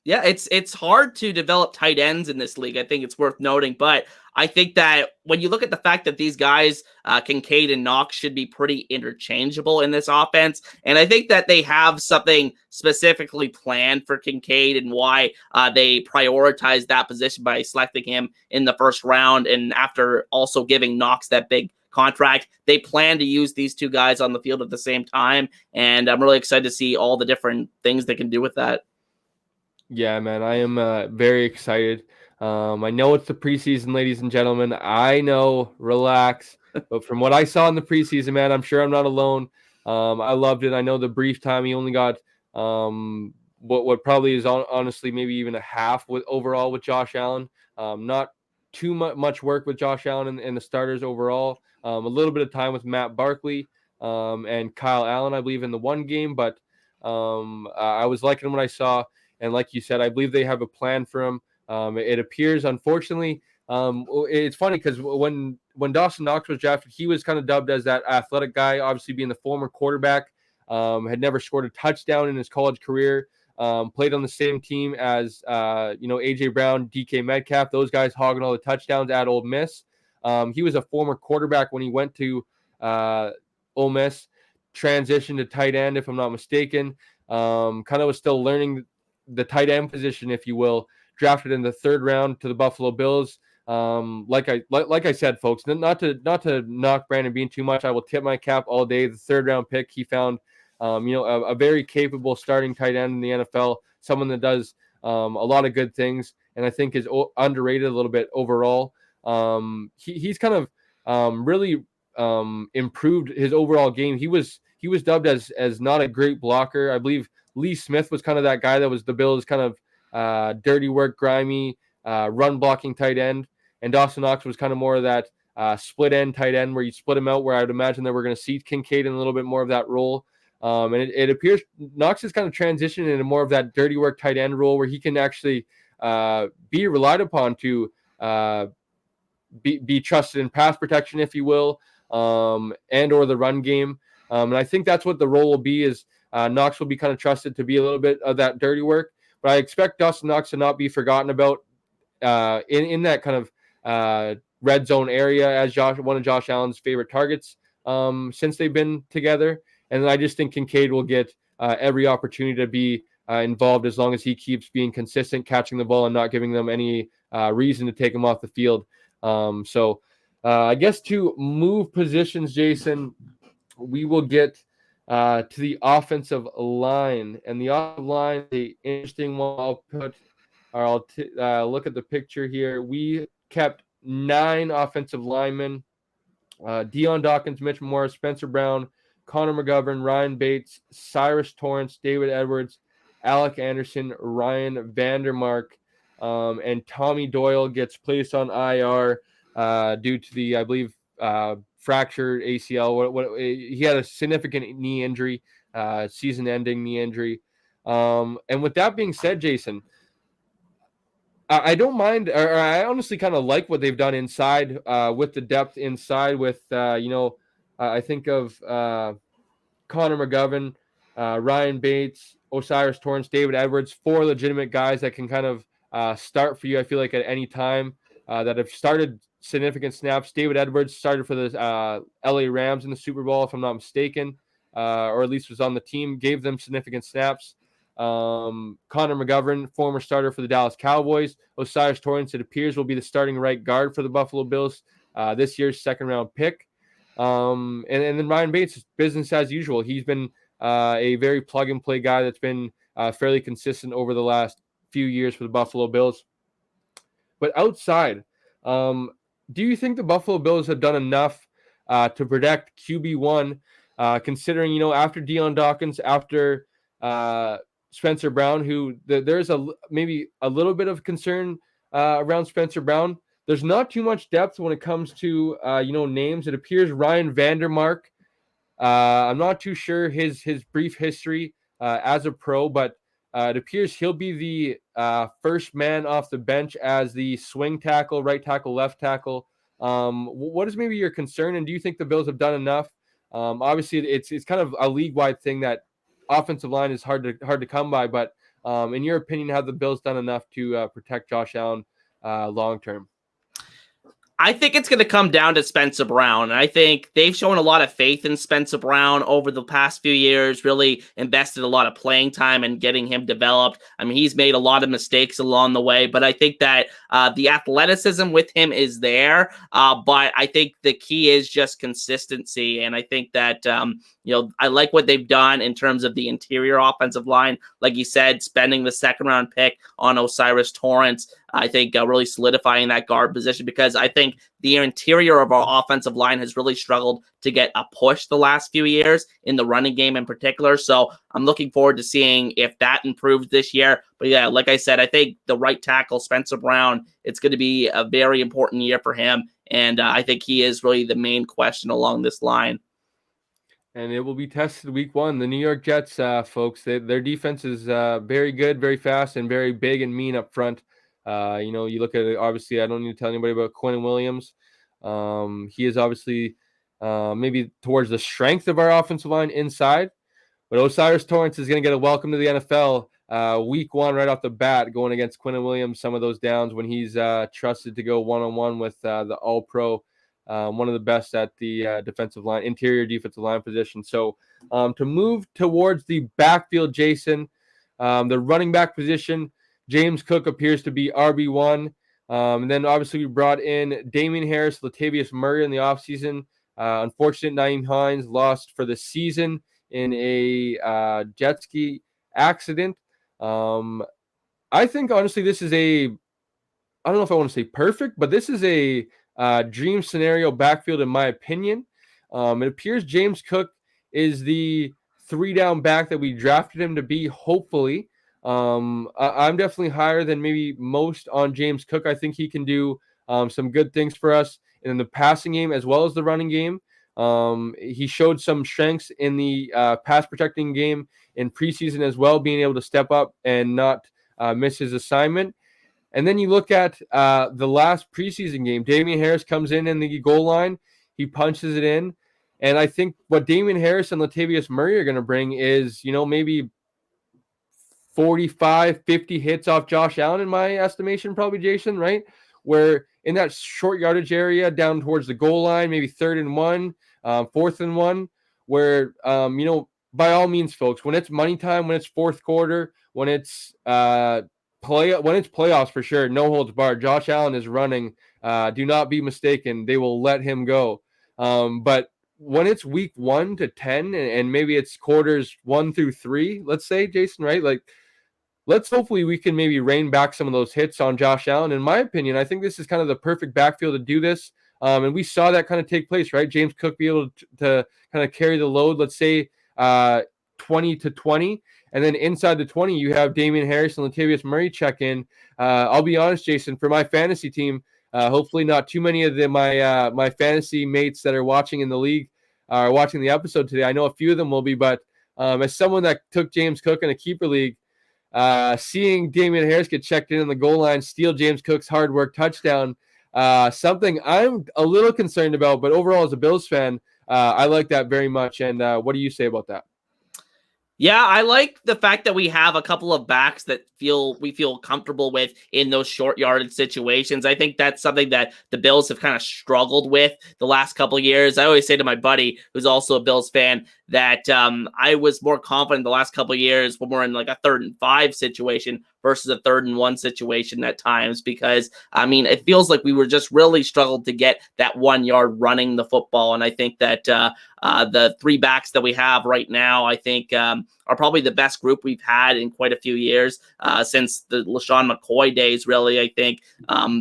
Yeah, it's hard to develop tight ends in this league. I think it's worth noting, but I think that when you look at the fact that these guys, Kincaid and Knox, should be pretty interchangeable in this offense, and I think that they have something specifically planned for Kincaid and why they prioritize that position by selecting him in the first round, and after also giving Knox that big contract, they plan to use these two guys on the field at the same time, and I'm really excited to see all the different things they can do with that. Yeah, man, I am very excited. I know it's the preseason, ladies and gentlemen. I know, relax. But from what I saw in the preseason, man, I'm sure I'm not alone. I loved it. I know the brief time he only got what probably is honestly maybe even a half overall with Josh Allen. Not too much work with Josh Allen and the starters overall. A little bit of time with Matt Barkley and Kyle Allen, I believe, in the one game. But I was liking what I saw. And like you said, I believe they have a plan for him. It appears, unfortunately, it's funny because when Dawson Knox was drafted, he was kind of dubbed as that athletic guy, obviously being the former quarterback, had never scored a touchdown in his college career, played on the same team as, A.J. Brown, DK Metcalf, those guys hogging all the touchdowns at Ole Miss. He was a former quarterback when he went to Ole Miss, transitioned to tight end, if I'm not mistaken. Kind of was still learning the tight end position, if you will, drafted in the 3rd round to the Buffalo Bills. Like I said, folks, not to knock Brandon Beane too much. I will tip my cap all day. The 3rd round pick, he found, a very capable starting tight end in the NFL, someone that does a lot of good things, and I think is underrated a little bit overall. He's kind of really improved his overall game. He was dubbed as not a great blocker. I believe Lee Smith was kind of that guy that was the Bills' kind of dirty work, grimy, run blocking tight end. And Dawson Knox was kind of more of that split end tight end where you split him out, where I would imagine that we're going to see Kincaid in a little bit more of that role. And it appears Knox is kind of transitioning into more of that dirty work tight end role where he can actually be relied upon to be trusted in pass protection, if you will, and or the run game. And I think that's what the role will be is Knox will be kind of trusted to be a little bit of that dirty work. But I expect Dawson Knox to not be forgotten about in that kind of red zone area as one of Josh Allen's favorite targets since they've been together. And I just think Kincaid will get every opportunity to be involved as long as he keeps being consistent, catching the ball and not giving them any reason to take him off the field. So I guess to move positions, Jason, we will get to the offensive line. And the offensive line, the interesting one I'll look at the picture here. We kept 9 offensive linemen. Deion Dawkins, Mitch Morris, Spencer Brown, Connor McGovern, Ryan Bates, Cyrus Torrance, David Edwards, Alec Anderson, Ryan Vandermark, and Tommy Doyle gets placed on IR due to the, I believe, fractured ACL. He had a significant knee injury, season-ending knee injury. And with that being said, Jason, I don't mind, or I honestly kind of like what they've done inside with the depth inside with, I think of Connor McGovern, Ryan Bates, Osiris Torrance, David Edwards, 4 legitimate guys that can kind of start for you, I feel like, at any time that have started significant snaps. David Edwards started for the LA Rams in the Super Bowl, if I'm not mistaken, or at least was on the team, gave them significant snaps. Connor McGovern, former starter for the Dallas Cowboys. Osiris Torrance, it appears, will be the starting right guard for the Buffalo Bills this year's 2nd round pick. And then Ryan Bates, business as usual. He's been a very plug-and-play guy that's been fairly consistent over the last few years for the Buffalo Bills. But outside, do you think the Buffalo Bills have done enough to protect QB1, considering, after Deion Dawkins, after Spencer Brown, who there's maybe a little bit of concern around Spencer Brown. There's not too much depth when it comes to, names. It appears Ryan Vandermark, I'm not too sure his brief history as a pro, but it appears he'll be the first man off the bench as the swing tackle, right tackle, left tackle. What is maybe your concern, and do you think the Bills have done enough? Obviously, it's kind of a league-wide thing that offensive line is hard to come by, but in your opinion, have the Bills done enough to protect Josh Allen long term? I think it's going to come down to Spencer Brown. I think they've shown a lot of faith in Spencer Brown over the past few years, really invested a lot of playing time in getting him developed. I mean, he's made a lot of mistakes along the way, but I think that the athleticism with him is there. But I think the key is just consistency. And I think that, I like what they've done in terms of the interior offensive line. Like you said, spending the second round pick on O'Cyrus Torrence, I think really solidifying that guard position, because I think the interior of our offensive line has really struggled to get a push the last few years in the running game in particular. So I'm looking forward to seeing if that improves this year. But yeah, like I said, I think the right tackle, Spencer Brown, it's going to be a very important year for him. And I think he is really the main question along this line. And it will be tested week 1. The New York Jets, folks, their defense is very good, very fast, and very big and mean up front. You look at it, obviously, I don't need to tell anybody about Quinn Williams. He is obviously maybe towards the strength of our offensive line inside. But O'Cyrus Torrence is going to get a welcome to the NFL week 1 right off the bat, going against Quinn Williams, some of those downs when he's trusted to go one-on-one with the All-Pro. One of the best at the defensive line, interior defensive line position. So to move towards the backfield, Jason, the running back position, James Cook appears to be RB1. And then obviously we brought in Damian Harris, Latavius Murray in the offseason. Unfortunate, Nyheim Hines lost for the season in a jet ski accident. I think, honestly, this is I don't know if I want to say perfect, but this is a dream scenario backfield, in my opinion. It appears James Cook is the 3-down back that we drafted him to be, hopefully. I'm definitely higher than maybe most on James Cook. I think he can do some good things for us in the passing game as well as the running game. He showed some strengths in the pass protecting game in preseason as well, being able to step up and not miss his assignment. And then you look at the last preseason game. Damian Harris comes in the goal line. He punches it in. And I think what Damian Harris and Latavius Murray are going to bring is, maybe 45, 50 hits off Josh Allen, in my estimation, probably, Jason, right? Where in that short yardage area down towards the goal line, maybe 3rd and 1, 4th and 1, where, by all means, folks, when it's money time, when it's 4th quarter, when it's when it's playoffs, for sure, no holds barred. Josh Allen is running. Do not be mistaken. They will let him go. But when it's week 1 to 10 and maybe it's quarters 1 through 3, let's say, Jason, right? Like, let's hopefully we can maybe rein back some of those hits on Josh Allen. In my opinion, I think this is kind of the perfect backfield to do this. And we saw that kind of take place, right? James Cook be able to kind of carry the load, let's say 20 to 20. And then inside the 20, you have Damian Harris and Latavius Murray check in. I'll be honest, Jason, for my fantasy team, hopefully not too many of my fantasy mates that are watching in the league are watching the episode today. I know a few of them will be, but as someone that took James Cook in a keeper league, seeing Damian Harris get checked in the goal line, steal James Cook's hard work touchdown, something I'm a little concerned about. But overall, as a Bills fan, I like that very much. And what do you say about that? Yeah, I like the fact that we have a couple of backs that we feel comfortable with in those short yardage situations. I think that's something that the Bills have kind of struggled with the last couple of years. I always say to my buddy, who's also a Bills fan, that I was more confident the last couple of years when we're in like a 3rd and 5 situation versus a 3rd-and-1 situation at times, because I mean, it feels like we were just really struggled to get that 1 yard running the football. And I think that the 3 backs that we have right now, I think are probably the best group we've had in quite a few years, since the LaShawn McCoy days, really. I think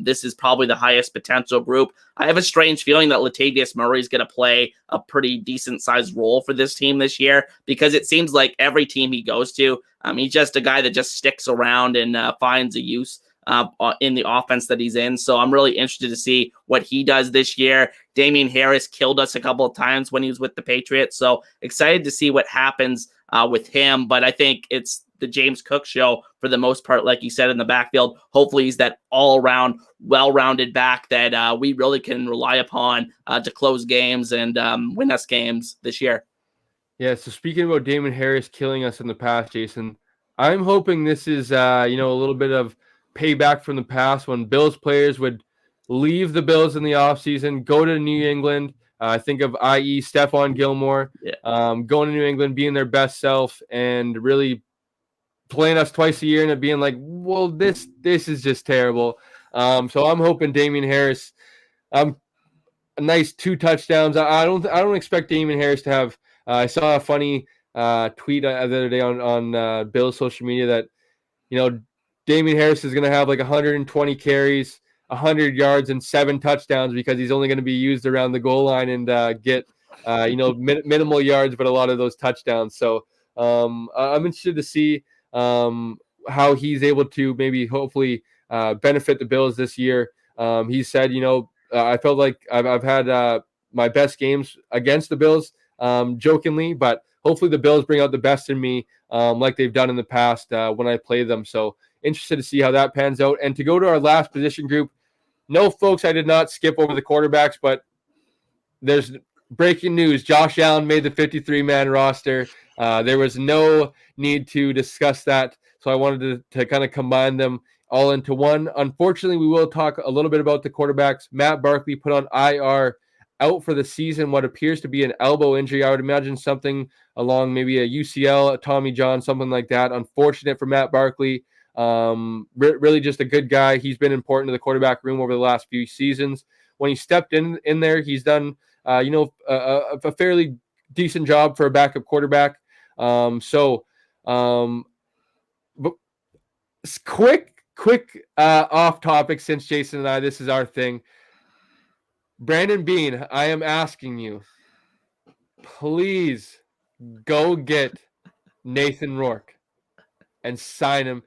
this is probably the highest potential group. I have a strange feeling that Latavius Murray is going to play a pretty decent sized role for this team this year, because it seems like every team he goes to, he's just a guy that just sticks around and finds a use in the offense that he's in. So I'm really interested to see what he does this year. Damian Harris killed us a couple of times when he was with the Patriots. So excited to see what happens with him. But I think it's the James Cook show for the most part, like you said, in the backfield. Hopefully he's that all-around, well-rounded back that we really can rely upon to close games and win us games this year. Yeah, so speaking about Damon Harris killing us in the past, Jason, I'm hoping this is, a little bit of payback from the past when Bills players would leave the Bills in the offseason, go to New England. I think of i.e. Stephon Gilmore, going to New England, being their best self, and really playing us twice a year and it being like, well, this is just terrible. So I'm hoping Damian Harris, a nice 2 touchdowns. I don't expect Damian Harris to have. I saw a funny tweet the other day on Bill's social media that Damian Harris is going to have like 120 carries, 100 yards, and 7 touchdowns because he's only going to be used around the goal line and get minimal yards, but a lot of those touchdowns. So I'm interested to see how he's able to hopefully benefit the Bills this year. He said, I felt like I've had my best games against the Bills, jokingly, but hopefully the Bills bring out the best in me, like they've done in the past when I play them. So interested to see how that pans out. And to go to our last position group, no, folks, I did not skip over the quarterbacks, but there's breaking news. Josh Allen made the 53-man roster. There was no need to discuss that, so I wanted to kind of combine them all into one. Unfortunately, we will talk a little bit about the quarterbacks. Matt Barkley put on IR, out for the season, what appears to be an elbow injury. I would imagine something along maybe a UCL, a Tommy John, something like that. Unfortunate for Matt Barkley. Really just a good guy. He's been important to the quarterback room over the last few seasons. When he stepped in there, he's done a fairly decent job for a backup quarterback. But quick off topic, since Jason and I, this is our thing. Brandon Beane, I am asking you, please go get Nathan Rourke and sign him.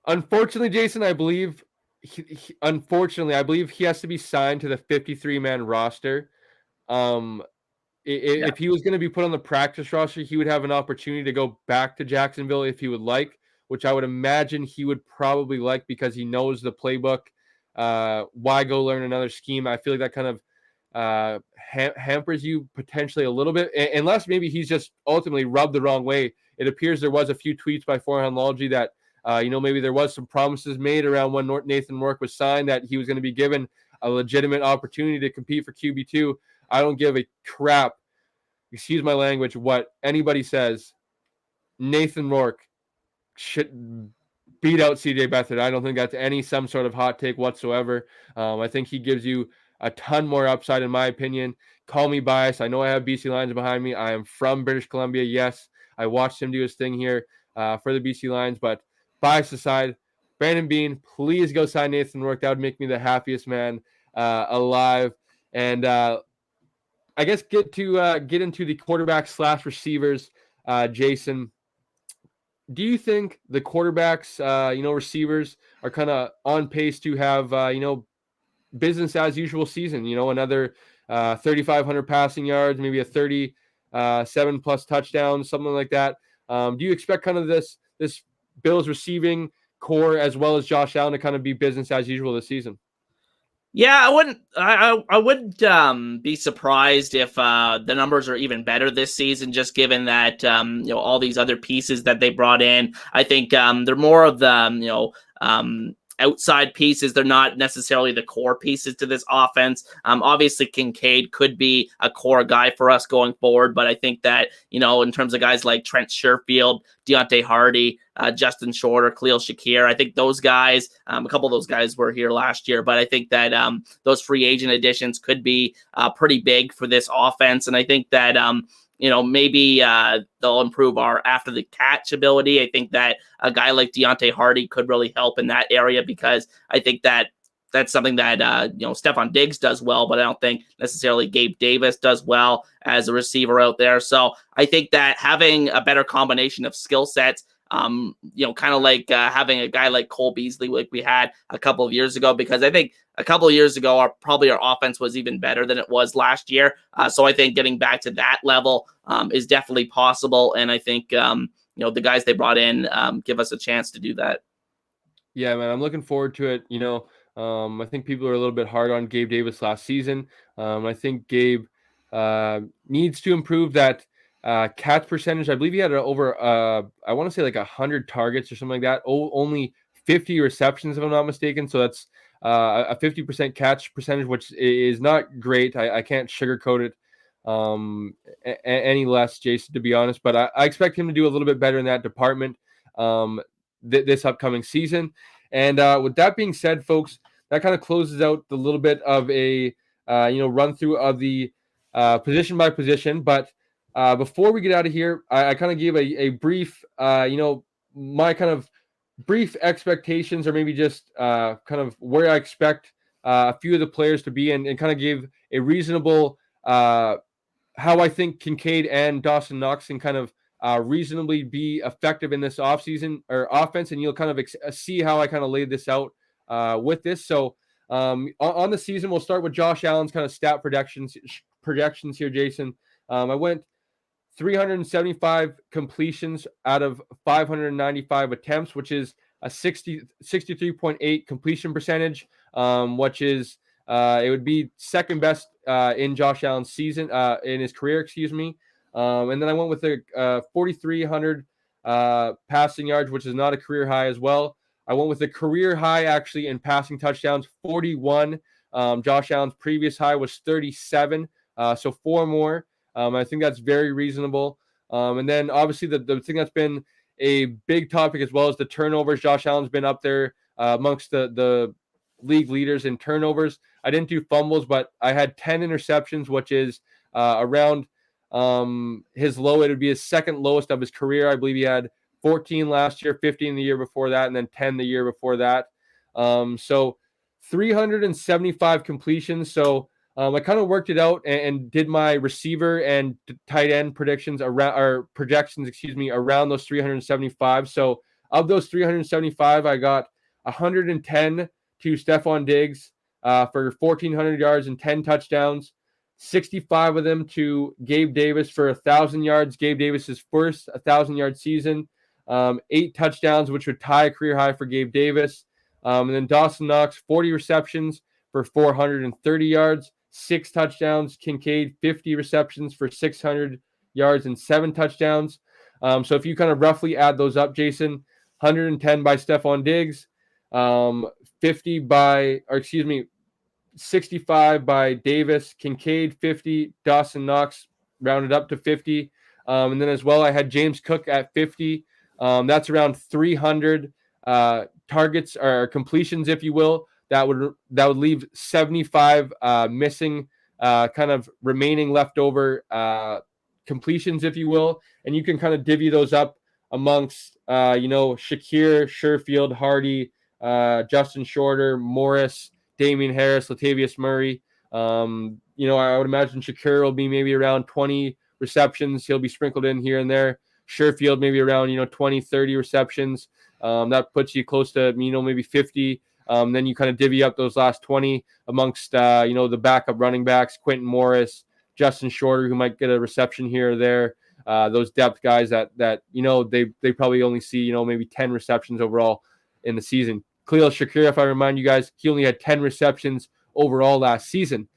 Unfortunately, Jason, I believe he has to be signed to the 53-man roster. If he was going to be put on the practice roster, he would have an opportunity to go back to Jacksonville if he would like, which I would imagine he would probably like because he knows the playbook. Why go learn another scheme? I feel like that kind of hampers you potentially a little bit, unless maybe he's just ultimately rubbed the wrong way. It appears there was a few tweets by Forehand that maybe there was some promises made around when Nathan Rourke was signed that he was going to be given a legitimate opportunity to compete for QB2. I don't give a crap, excuse my language, what anybody says. Nathan Rourke should beat out CJ Beathard. I don't think that's some sort of hot take whatsoever. I think he gives you a ton more upside, in my opinion. Call me biased. I know I have BC Lions behind me. I am from British Columbia. Yes, I watched him do his thing here for the BC Lions, but bias aside, Brandon Beane, please go sign Nathan Rourke. That would make me the happiest man alive. And I guess get into the quarterback / receivers. Jason, do you think the quarterbacks, receivers are kind of on pace to have, business as usual season? Another 3,500 passing yards, maybe a 37 plus touchdowns, something like that. Do you expect kind of this Bills receiving core as well as Josh Allen to kind of be business as usual this season? Yeah, I wouldn't be surprised if the numbers are even better this season, just given that all these other pieces that they brought in. I think they're more of the outside pieces. They're not necessarily the core pieces to this offense. Obviously, Kincaid could be a core guy for us going forward, but I think that, in terms of guys like Trent Sherfield, Deontay Hardy, Justin Shorter, Khalil Shakir, I think those guys, a couple of those guys were here last year, but I think that those free agent additions could be pretty big for this offense. And I think that, maybe they'll improve our after the catch ability. I think that a guy like Deontay Hardy could really help in that area, because I think that that's something that Stephon Diggs does well, but I don't think necessarily Gabe Davis does well as a receiver out there. So I think that having a better combination of skill sets, kind of like having a guy like Cole Beasley like we had a couple of years ago, because I think a couple of years ago our offense was even better than it was last year. So I think getting back to that level is definitely possible, and I think the guys they brought in give us a chance to do that. Yeah, man, I'm looking forward to it. I think people are a little bit hard on Gabe Davis last season. I think Gabe needs to improve that catch percentage. I believe he had over, I want to say like 100 targets or something like that. Only 50 receptions, if I'm not mistaken. So that's a 50% catch percentage, which is not great. I can't sugarcoat it any less, Jason, to be honest. But I expect him to do a little bit better in that department this upcoming season. And with that being said, folks, that kind of closes out the little bit of a run through of the position by position. But before we get out of here, I kind of gave a brief, my kind of brief expectations, or maybe just kind of where I expect a few of the players to be, and kind of gave a reasonable how I think Kincaid and Dawson Knox can kind of reasonably be effective in this offseason or offense. And you'll kind of see how I kind of laid this out with this. So on the season, we'll start with Josh Allen's kind of stat projections here, Jason. I went 375 completions out of 595 attempts, which is a 63.8 completion percentage, which is it would be second best in Josh Allen's season, in his career, excuse me. And then I went with a 4,300 passing yards, which is not a career high as well. I went with a career high actually in passing touchdowns, 41. Josh Allen's previous high was 37, so 4 more. I think that's very reasonable. And then obviously the thing that's been a big topic as well is the turnovers. Josh Allen's been up there amongst the league leaders in turnovers. I didn't do fumbles, but I had 10 interceptions, which is around his low. It would be his second lowest of his career. I believe he had 14 last year, 15 the year before that, and then 10 the year before that. So 375 completions. So I kind of worked it out and did my receiver and tight end projections around those 375. So of those 375, I got 110 to Stephon Diggs for 1,400 yards and 10 touchdowns. 65 of them to Gabe Davis for 1,000 yards. Gabe Davis's first 1,000-yard season. 8 touchdowns, which would tie a career high for Gabe Davis. And then Dawson Knox, 40 receptions for 430 yards. 6 touchdowns. Kincaid, 50 receptions for 600 yards and 7 touchdowns. So if you kind of roughly add those up, Jason, 110 by Stephon Diggs, 65 by Davis, Kincaid 50, Dawson Knox rounded up to 50. And then as well, I had James Cook at 50. That's around 300 targets or completions, if you will. That would leave 75 missing, kind of remaining leftover completions, if you will. And you can kind of divvy those up amongst, Shakir, Sherfield, Hardy, Justin Shorter, Morris, Damian Harris, Latavius Murray. I would imagine Shakir will be maybe around 20 receptions. He'll be sprinkled in here and there. Sherfield maybe around 20, 30 receptions. That puts you close to maybe 50. Then you kind of divvy up those last 20 amongst the backup running backs, Quentin Morris, Justin Shorter, who might get a reception here or there. Those depth guys that they probably only see maybe 10 receptions overall in the season. Khalil Shakir, if I remind you guys, he only had 10 receptions overall last season.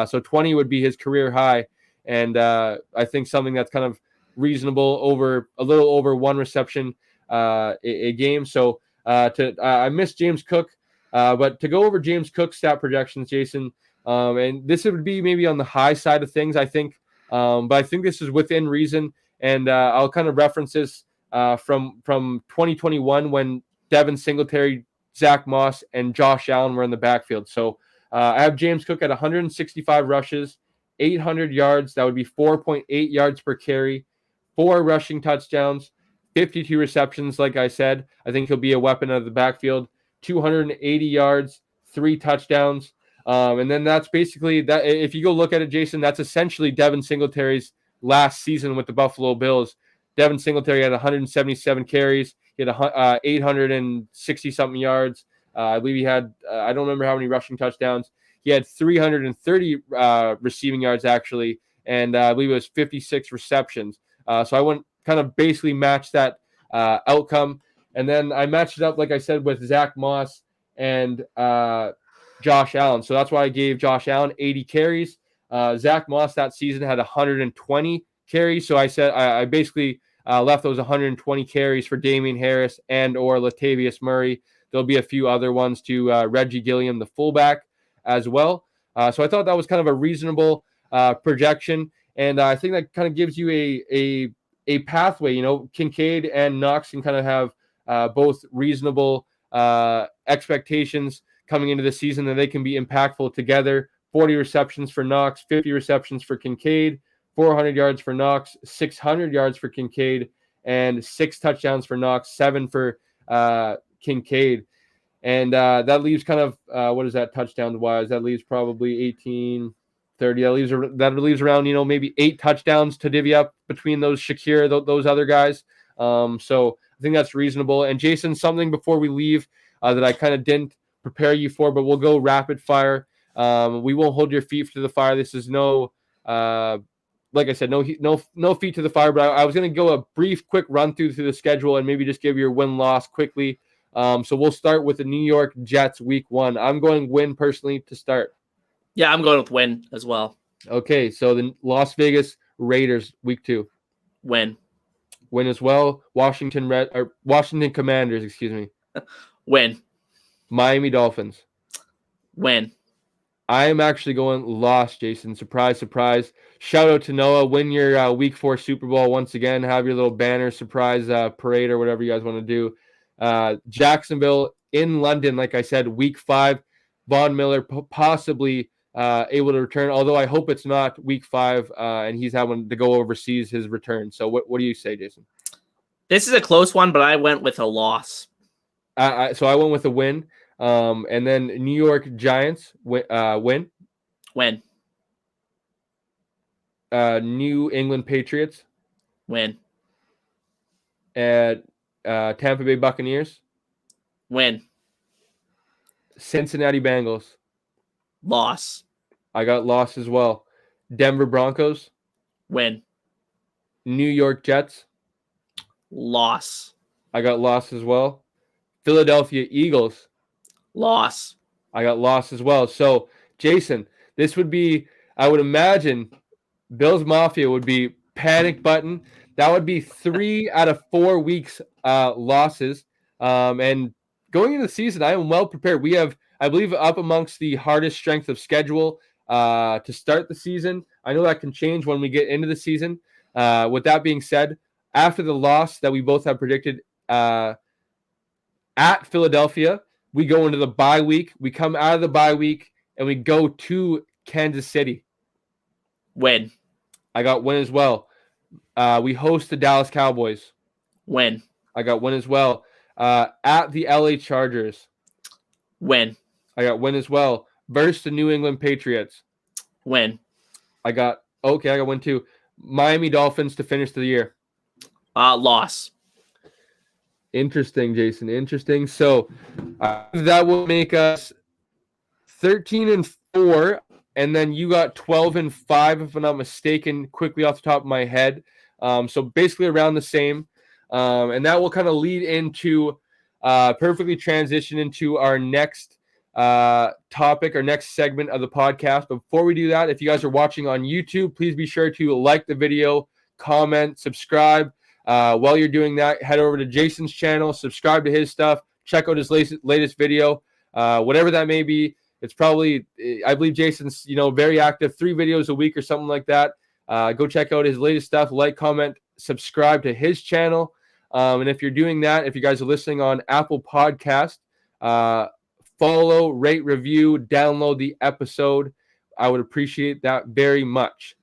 So 20 would be his career high. And I think something that's kind of reasonable, over a little over 1 reception a game. So I missed James Cook But to go over James Cook's stat projections, Jason, and this would be maybe on the high side of things, I think. But I think this is within reason, and I'll kind of reference this from 2021 when Devin Singletary, Zach Moss, and Josh Allen were in the backfield. So I have James Cook at 165 rushes, 800 yards. That would be 4.8 yards per carry, 4 rushing touchdowns, 52 receptions. Like I said, I think he'll be a weapon out of the backfield. 280 yards, 3 touchdowns. And then that's basically that. If you go look at it, Jason, that's essentially Devin Singletary's last season with the Buffalo Bills. Devin Singletary had 177 carries. He had 860 something yards. I believe he had, I don't remember how many rushing touchdowns. He had 330 receiving yards, actually, and I believe it was 56 receptions. So I went kind of basically match that outcome. And then I matched it up, like I said, with Zach Moss and Josh Allen. So that's why I gave Josh Allen 80 carries. Zach Moss that season had 120 carries. So I said I basically left those 120 carries for Damian Harris and or Latavius Murray. There'll be a few other ones to Reggie Gilliam, the fullback, as well. So I thought that was kind of a reasonable projection. And I think that kind of gives you a pathway. You know, Kincaid and Knox can kind of have both reasonable expectations coming into the season that they can be impactful together. 40 receptions for Knox, 50 receptions for Kincaid, 400 yards for Knox, 600 yards for Kincaid, and 6 touchdowns for Knox, 7 for Kincaid. And that leaves kind of, what is that touchdown-wise? That leaves probably 18, 30. That leaves around, you know, maybe 8 touchdowns to divvy up between those Shakir, those other guys. So I think that's reasonable. And Jason, something before we leave that I kind of didn't prepare you for, but we'll go rapid fire. We won't hold your feet to the fire. This is no, like I said, no feet to the fire. But I was going to go a brief, quick run through the schedule and maybe just give your win-loss quickly. So we'll start with the New York Jets week 1. I'm going win personally to start. Yeah, I'm going with win as well. Okay, so the Las Vegas Raiders week 2. Win. Win as well. Washington Commanders, excuse me. Win. Miami Dolphins. Win. I am actually going loss, Jason. Surprise, surprise. Shout out to Noah. Win your week 4 Super Bowl once again. Have your little banner surprise parade or whatever you guys want to do. Jacksonville in London, like I said, week 5. Von Miller possibly able to return, although I hope it's not week 5 and he's having to go overseas his return. So what do you say, Jason? This is a close one, but I went with a loss. So I went with a win. And then New York Giants win. Win. New England Patriots Win. at Tampa Bay Buccaneers. Win. Cincinnati Bengals. Loss. I got loss as well. Denver Broncos. Win. New York Jets. Loss. I got loss as well. Philadelphia Eagles. Loss. I got loss as well. So, Jason, this would be, I would imagine, Bills Mafia would be panic button. That would be 3 out of 4 weeks losses. And going into the season, I am well prepared. We have, I believe, up amongst the hardest strength of schedule to start the season. I know that can change when we get into the season. With that being said, after the loss that we both have predicted at Philadelphia, we go into the bye week. We come out of the bye week, and we go to Kansas City. Win. I got win as well. We host the Dallas Cowboys. Win. I got win as well. At the LA Chargers. Win. I got win as well. Versus the New England Patriots. Win. I got win too. Miami Dolphins to finish the year. Loss. Interesting, Jason. Interesting. So that will make us 13-4, and then you got 12-5, if I'm not mistaken, quickly off the top of my head. So basically around the same. And that will kind of lead into perfectly transition into our next topic, our next segment of the podcast. But before we do that, if you guys are watching on YouTube, please be sure to like the video, comment, subscribe. While you're doing that, head over to Jason's channel, subscribe to his stuff, check out his latest video. whatever that may be. It's probably, I believe Jason's, very active, 3 videos a week or something like that. Go check out his latest stuff, like, comment, subscribe to his channel. And if you're doing that, if you guys are listening on Apple Podcast, follow, rate, review, download the episode. I would appreciate that very much.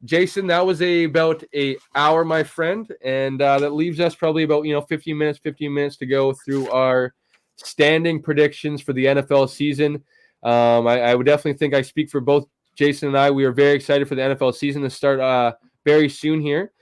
Jason, that was about an hour, my friend, and that leaves us probably about 15 minutes to go through our standing predictions for the NFL season. I would definitely think I speak for both Jason and I. We are very excited for the NFL season to start very soon here.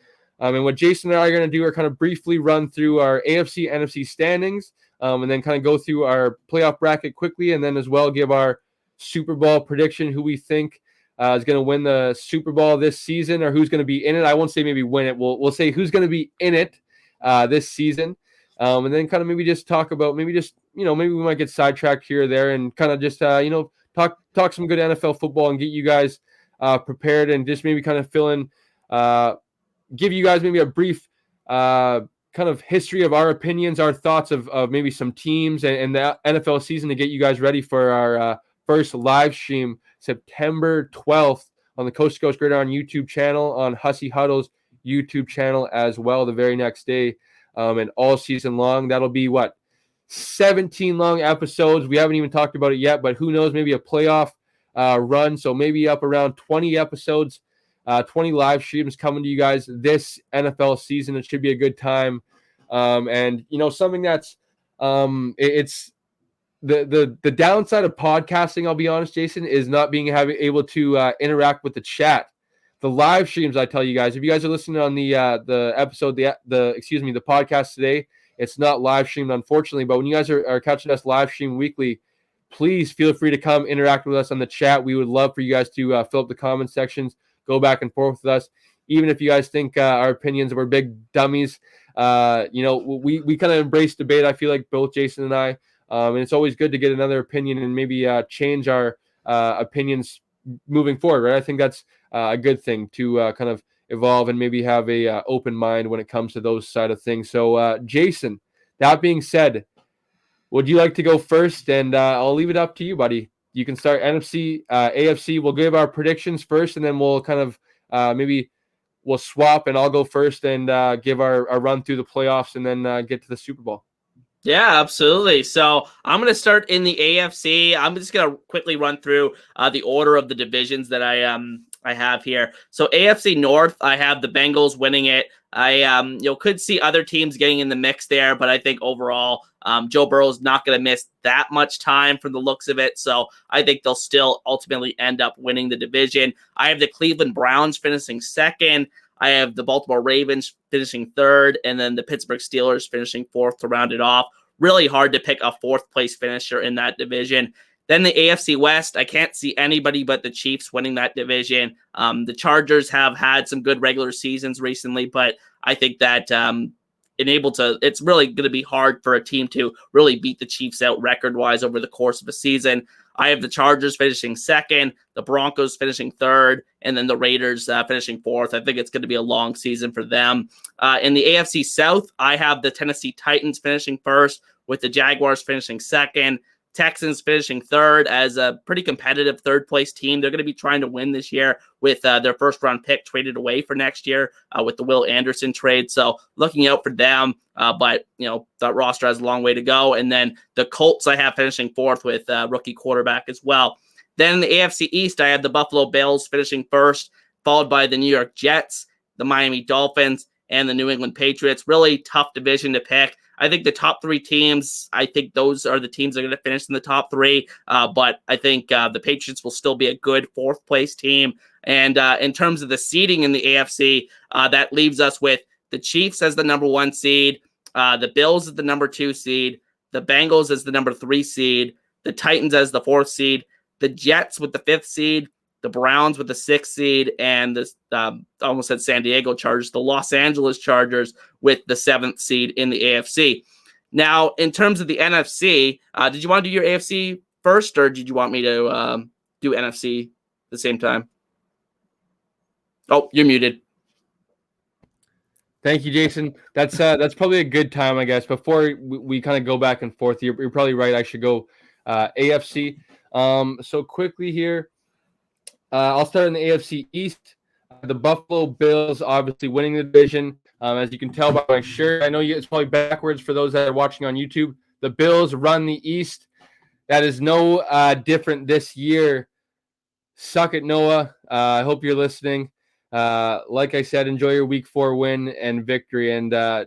And what Jason and I are going to do are kind of briefly run through our AFC, NFC standings, and then kind of go through our playoff bracket quickly, and then as well give our Super Bowl prediction, who we think is going to win the Super Bowl this season, or who's going to be in it. I won't say maybe win it. We'll say who's going to be in it this season, and then kind of maybe just talk about maybe we might get sidetracked here or there, and kind of just talk some good NFL football and get you guys prepared, and just maybe kind of fill in, give you guys maybe a brief kind of history of our opinions, our thoughts of maybe some teams and the NFL season to get you guys ready for our first live stream September 12th on the Coast to Coast Gridiron YouTube channel, on Hussey Huddle's YouTube channel as well the very next day, and all season long. That'll be 17 long episodes. We haven't even talked about it yet, but who knows, maybe a playoff run. So maybe up around 20 episodes, 20 live streams coming to you guys this NFL season. It should be a good time. And something that's it's the downside of podcasting, I'll be honest, Jason, is not being able to interact with the chat. The live streams, I tell you guys, if you guys are listening on the episode, the podcast today, it's not live streamed, unfortunately. But when you guys are catching us live stream weekly, please feel free to come interact with us on the chat. We would love for you guys to fill up the comment sections, go back and forth with us. Even if you guys think our opinions were big dummies, we kind of embrace debate. I feel like both Jason and I. And it's always good to get another opinion and maybe change our opinions moving forward, right? I think that's a good thing to kind of evolve and maybe have a open mind when it comes to those side of things. So, Jason, that being said, would you like to go first? And I'll leave it up to you, buddy. You can start NFC, AFC. We'll give our predictions first, and then we'll kind of maybe we'll swap, and I'll go first and give our run through the playoffs, and then get to the Super Bowl. Yeah, absolutely. So I'm going to start in the AFC. I'm just going to quickly run through the order of the divisions that I have here. So AFC North, I have the Bengals winning it. I could see other teams getting in the mix there, but I think overall Joe Burrow's not going to miss that much time from the looks of it. So I think they'll still ultimately end up winning the division. I have the Cleveland Browns finishing second. I have the Baltimore Ravens finishing third, and then the Pittsburgh Steelers finishing fourth to round it off. Really hard to pick a fourth place finisher in that division. Then the AFC West, I can't see anybody but the Chiefs winning that division. The Chargers have had some good regular seasons recently, but I think that it's really going to be hard for a team to really beat the Chiefs out record-wise over the course of a season. I have the Chargers finishing second, the Broncos finishing third, and then the Raiders finishing fourth. I think it's going to be a long season for them. In the AFC South, I have the Tennessee Titans finishing first, with the Jaguars finishing second, Texans finishing third as a pretty competitive third-place team. They're going to be trying to win this year with their first-round pick traded away for next year with the Will Anderson trade. So looking out for them, but that roster has a long way to go. And then the Colts I have finishing fourth with rookie quarterback as well. Then in the AFC East, I have the Buffalo Bills finishing first, followed by the New York Jets, the Miami Dolphins, and the New England Patriots. Really tough division to pick. I think the top three teams, I think those are the teams that are going to finish in the top three. But I think the Patriots will still be a good fourth place team. And in terms of the seeding in the AFC, that leaves us with the Chiefs as the number 1 seed, the Bills as the number 2 seed, the Bengals as the number 3 seed, the Titans as the 4th seed, the Jets with the 5th seed, the Browns with the 6th seed, and the I almost said San Diego Chargers, the Los Angeles Chargers with the 7th seed in the AFC. Now, in terms of the NFC, did you want to do your AFC first, or did you want me to do NFC at the same time? Oh, you're muted. Thank you, Jason. That's probably a good time, I guess. Before we kind of go back and forth, you're probably right. I should go AFC. So quickly here, I'll start in the AFC East. The Buffalo Bills obviously winning the division. As you can tell by my shirt, I know it's probably backwards for those that are watching on YouTube. The Bills run the East. That is no different this year. Suck it, Noah. I hope you're listening. Like I said, enjoy your Week 4 win and victory, and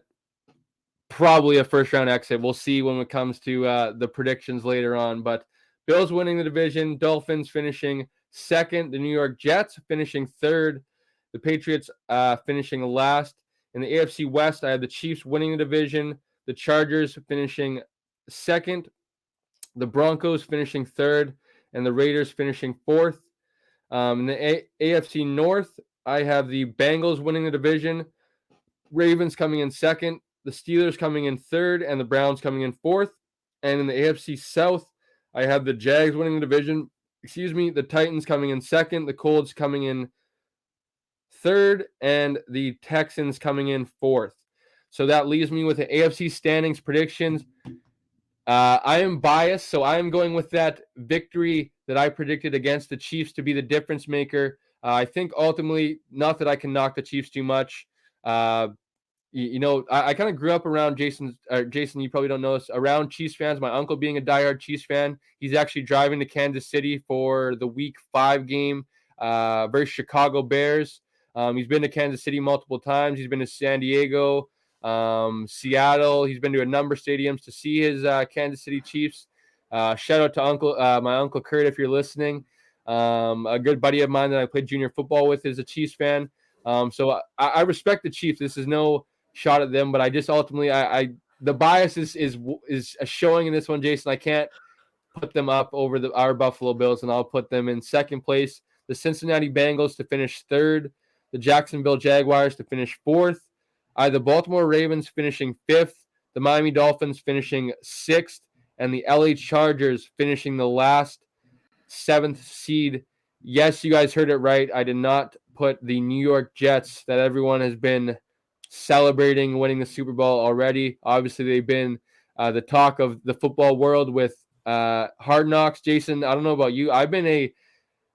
probably a first-round exit. We'll see when it comes to the predictions later on. But Bills winning the division, Dolphins finishing second, the New York Jets finishing third, the Patriots finishing last. In the AFC West, I have the Chiefs winning the division, the Chargers finishing second, the Broncos finishing third, and the Raiders finishing fourth. In the AFC North, I have the Bengals winning the division, Ravens coming in second, the Steelers coming in third, and the Browns coming in fourth. And in the AFC South, I have the Jags winning the division. The Titans coming in second, the Colts coming in third, and the Texans coming in fourth. So that leaves me with the AFC standings predictions. I am biased, so I am going with that victory that I predicted against the Chiefs to be the difference maker. I think ultimately, not that I can knock the Chiefs too much. I kind of grew up around Jason, you probably don't know this, around Chiefs fans. My uncle being a diehard Chiefs fan, he's actually driving to Kansas City for the Week 5 game versus Chicago Bears. He's been to Kansas City multiple times. He's been to San Diego, Seattle. He's been to a number of stadiums to see his Kansas City Chiefs. Shout out to my uncle Kurt, if you're listening. A good buddy of mine that I played junior football with is a Chiefs fan. So I respect the Chiefs. This is no shot at them, but I just ultimately the bias is showing in this one, Jason. I can't put them up over our Buffalo Bills, and I'll put them in second place. The Cincinnati Bengals to finish third, the Jacksonville Jaguars to finish fourth, the Baltimore Ravens finishing fifth, the Miami Dolphins finishing sixth, and the LA Chargers finishing the last seventh seed. Yes, you guys heard it right. I did not put the New York Jets that everyone has been celebrating winning the Super Bowl already. Obviously, they've been the talk of the football world with Hard Knocks. Jason, I don't know about you. I've been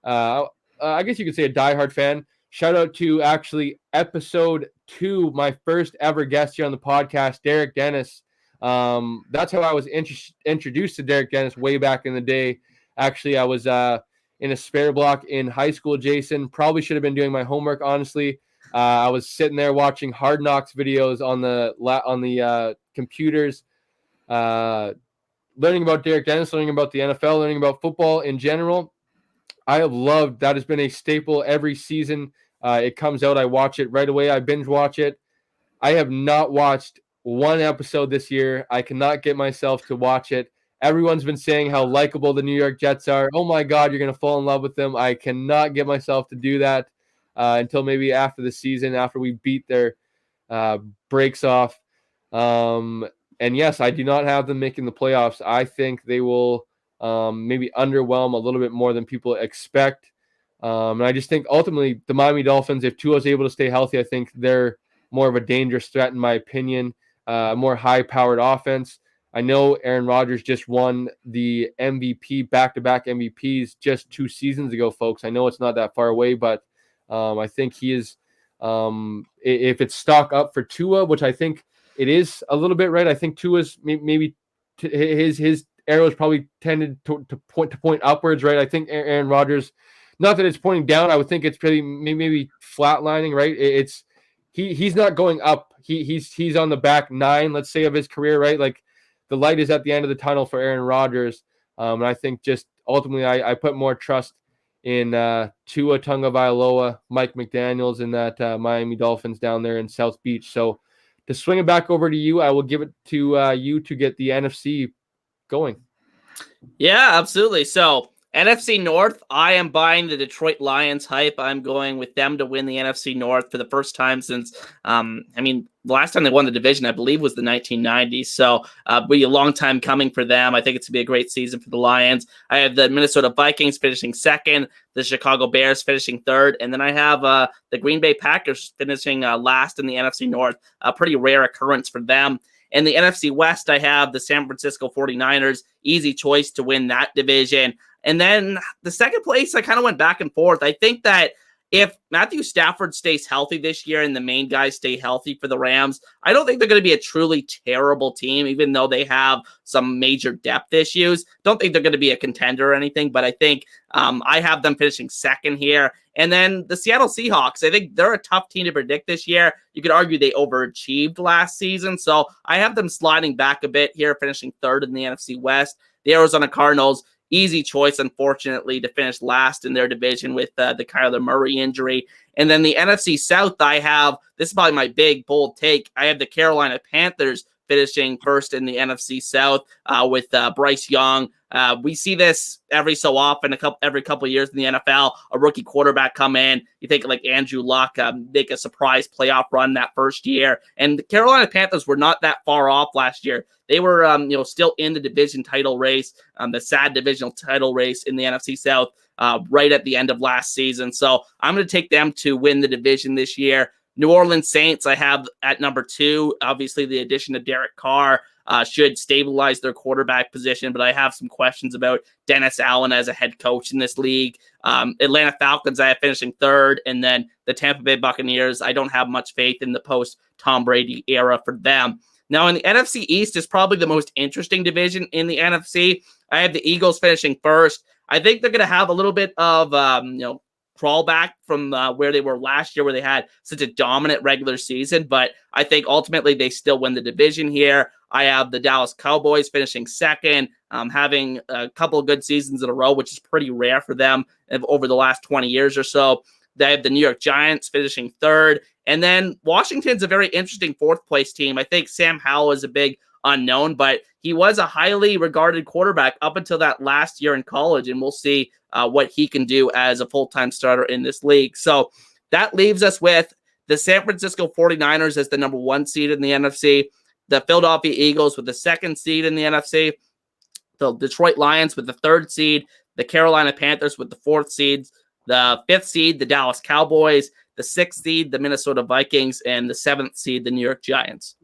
I guess you could say a diehard fan. Shout out to actually episode 2, my first ever guest here on the podcast, Derek Dennis. That's how I was introduced to Derek Dennis way back in the day. Actually, I was in a spare block in high school, Jason. Probably should have been doing my homework, honestly. I was sitting there watching Hard Knocks videos on the computers, learning about Derek Dennis, learning about the NFL, learning about football in general. I have loved that. Has been a staple every season. It comes out, I watch it right away. I binge watch it. I have not watched one episode this year. I cannot get myself to watch it. Everyone's been saying how likable the New York Jets are. Oh my God, you're going to fall in love with them. I cannot get myself to do that until maybe after the season, after we beat their breaks off. And yes, I do not have them making the playoffs. I think they will maybe underwhelm a little bit more than people expect. And I just think ultimately the Miami Dolphins, if Tua is able to stay healthy, I think they're more of a dangerous threat, in my opinion. More high-powered offense. I know Aaron Rodgers just won the MVP, back-to-back MVPs just 2 seasons ago, folks. I know it's not that far away, but I think he is, if it's stock up for Tua, which I think it is a little bit, right? I think Tua's maybe his arrows probably tended to point upwards, right? I think Aaron Rodgers, not that it's pointing down, I would think it's pretty maybe flatlining, right? He's not going up. He's on the back 9, let's say, of his career, right? Like the light is at the end of the tunnel for Aaron Rodgers. And I think just ultimately I put more trust in Tua Tagovailoa, Mike McDaniels, and that Miami Dolphins down there in South Beach. So to swing it back over to you, I will give it to you to get the NFC going. Yeah, absolutely. So NFC North, I am buying the Detroit Lions hype. I'm going with them to win the NFC North for the first time since, the last time they won the division, I believe, was the 1990s. So be a long time coming for them. I think it's going to be a great season for the Lions. I have the Minnesota Vikings finishing second, the Chicago Bears finishing third, and then I have the Green Bay Packers finishing last in the NFC North. A pretty rare occurrence for them. In the NFC West, I have the San Francisco 49ers, easy choice to win that division. And then the second place, I kind of went back and forth. I think that if Matthew Stafford stays healthy this year and the main guys stay healthy for the Rams, I don't think they're going to be a truly terrible team, even though they have some major depth issues. Don't think they're going to be a contender or anything, but I think I have them finishing second here. And then the Seattle Seahawks, I think they're a tough team to predict this year. You could argue they overachieved last season, so I have them sliding back a bit here, finishing third in the NFC West. The Arizona Cardinals, easy choice, unfortunately, to finish last in their division with the Kyler Murray injury. And then the NFC South, I have, this is probably my big, bold take, I have the Carolina Panthers finishing first in the NFC South with Bryce Young. We see this every so often, every couple of years in the NFL, a rookie quarterback come in. You think like Andrew Luck, make a surprise playoff run that first year. And the Carolina Panthers were not that far off last year. They were, still in the division title race, the sad divisional title race in the NFC South right at the end of last season. So I'm going to take them to win the division this year. New Orleans Saints, I have at number 2. Obviously, the addition of Derek Carr should stabilize their quarterback position, but I have some questions about Dennis Allen as a head coach in this league. Atlanta Falcons, I have finishing third, and then the Tampa Bay Buccaneers, I don't have much faith in the post-Tom Brady era for them. Now, in the NFC East is probably the most interesting division in the NFC. I have the Eagles finishing first. I think they're going to have a little bit of, crawl back from where they were last year, where they had such a dominant regular season. But I think ultimately they still win the division here. I have the Dallas Cowboys finishing second, having a couple of good seasons in a row, which is pretty rare for them over the last 20 years or so. They have the New York Giants finishing third. And then Washington's a very interesting fourth place team. I think Sam Howell is a big unknown, but he was a highly regarded quarterback up until that last year in college, and we'll see what he can do as a full-time starter in this league. So that leaves us with the San Francisco 49ers as the number 1 seed in the NFC, the Philadelphia Eagles with the 2nd seed in the NFC, the Detroit Lions with the 3rd seed, the Carolina Panthers with the 4th seed, the 5th seed, the Dallas Cowboys, the 6th seed, the Minnesota Vikings, and the 7th seed, the New York Giants.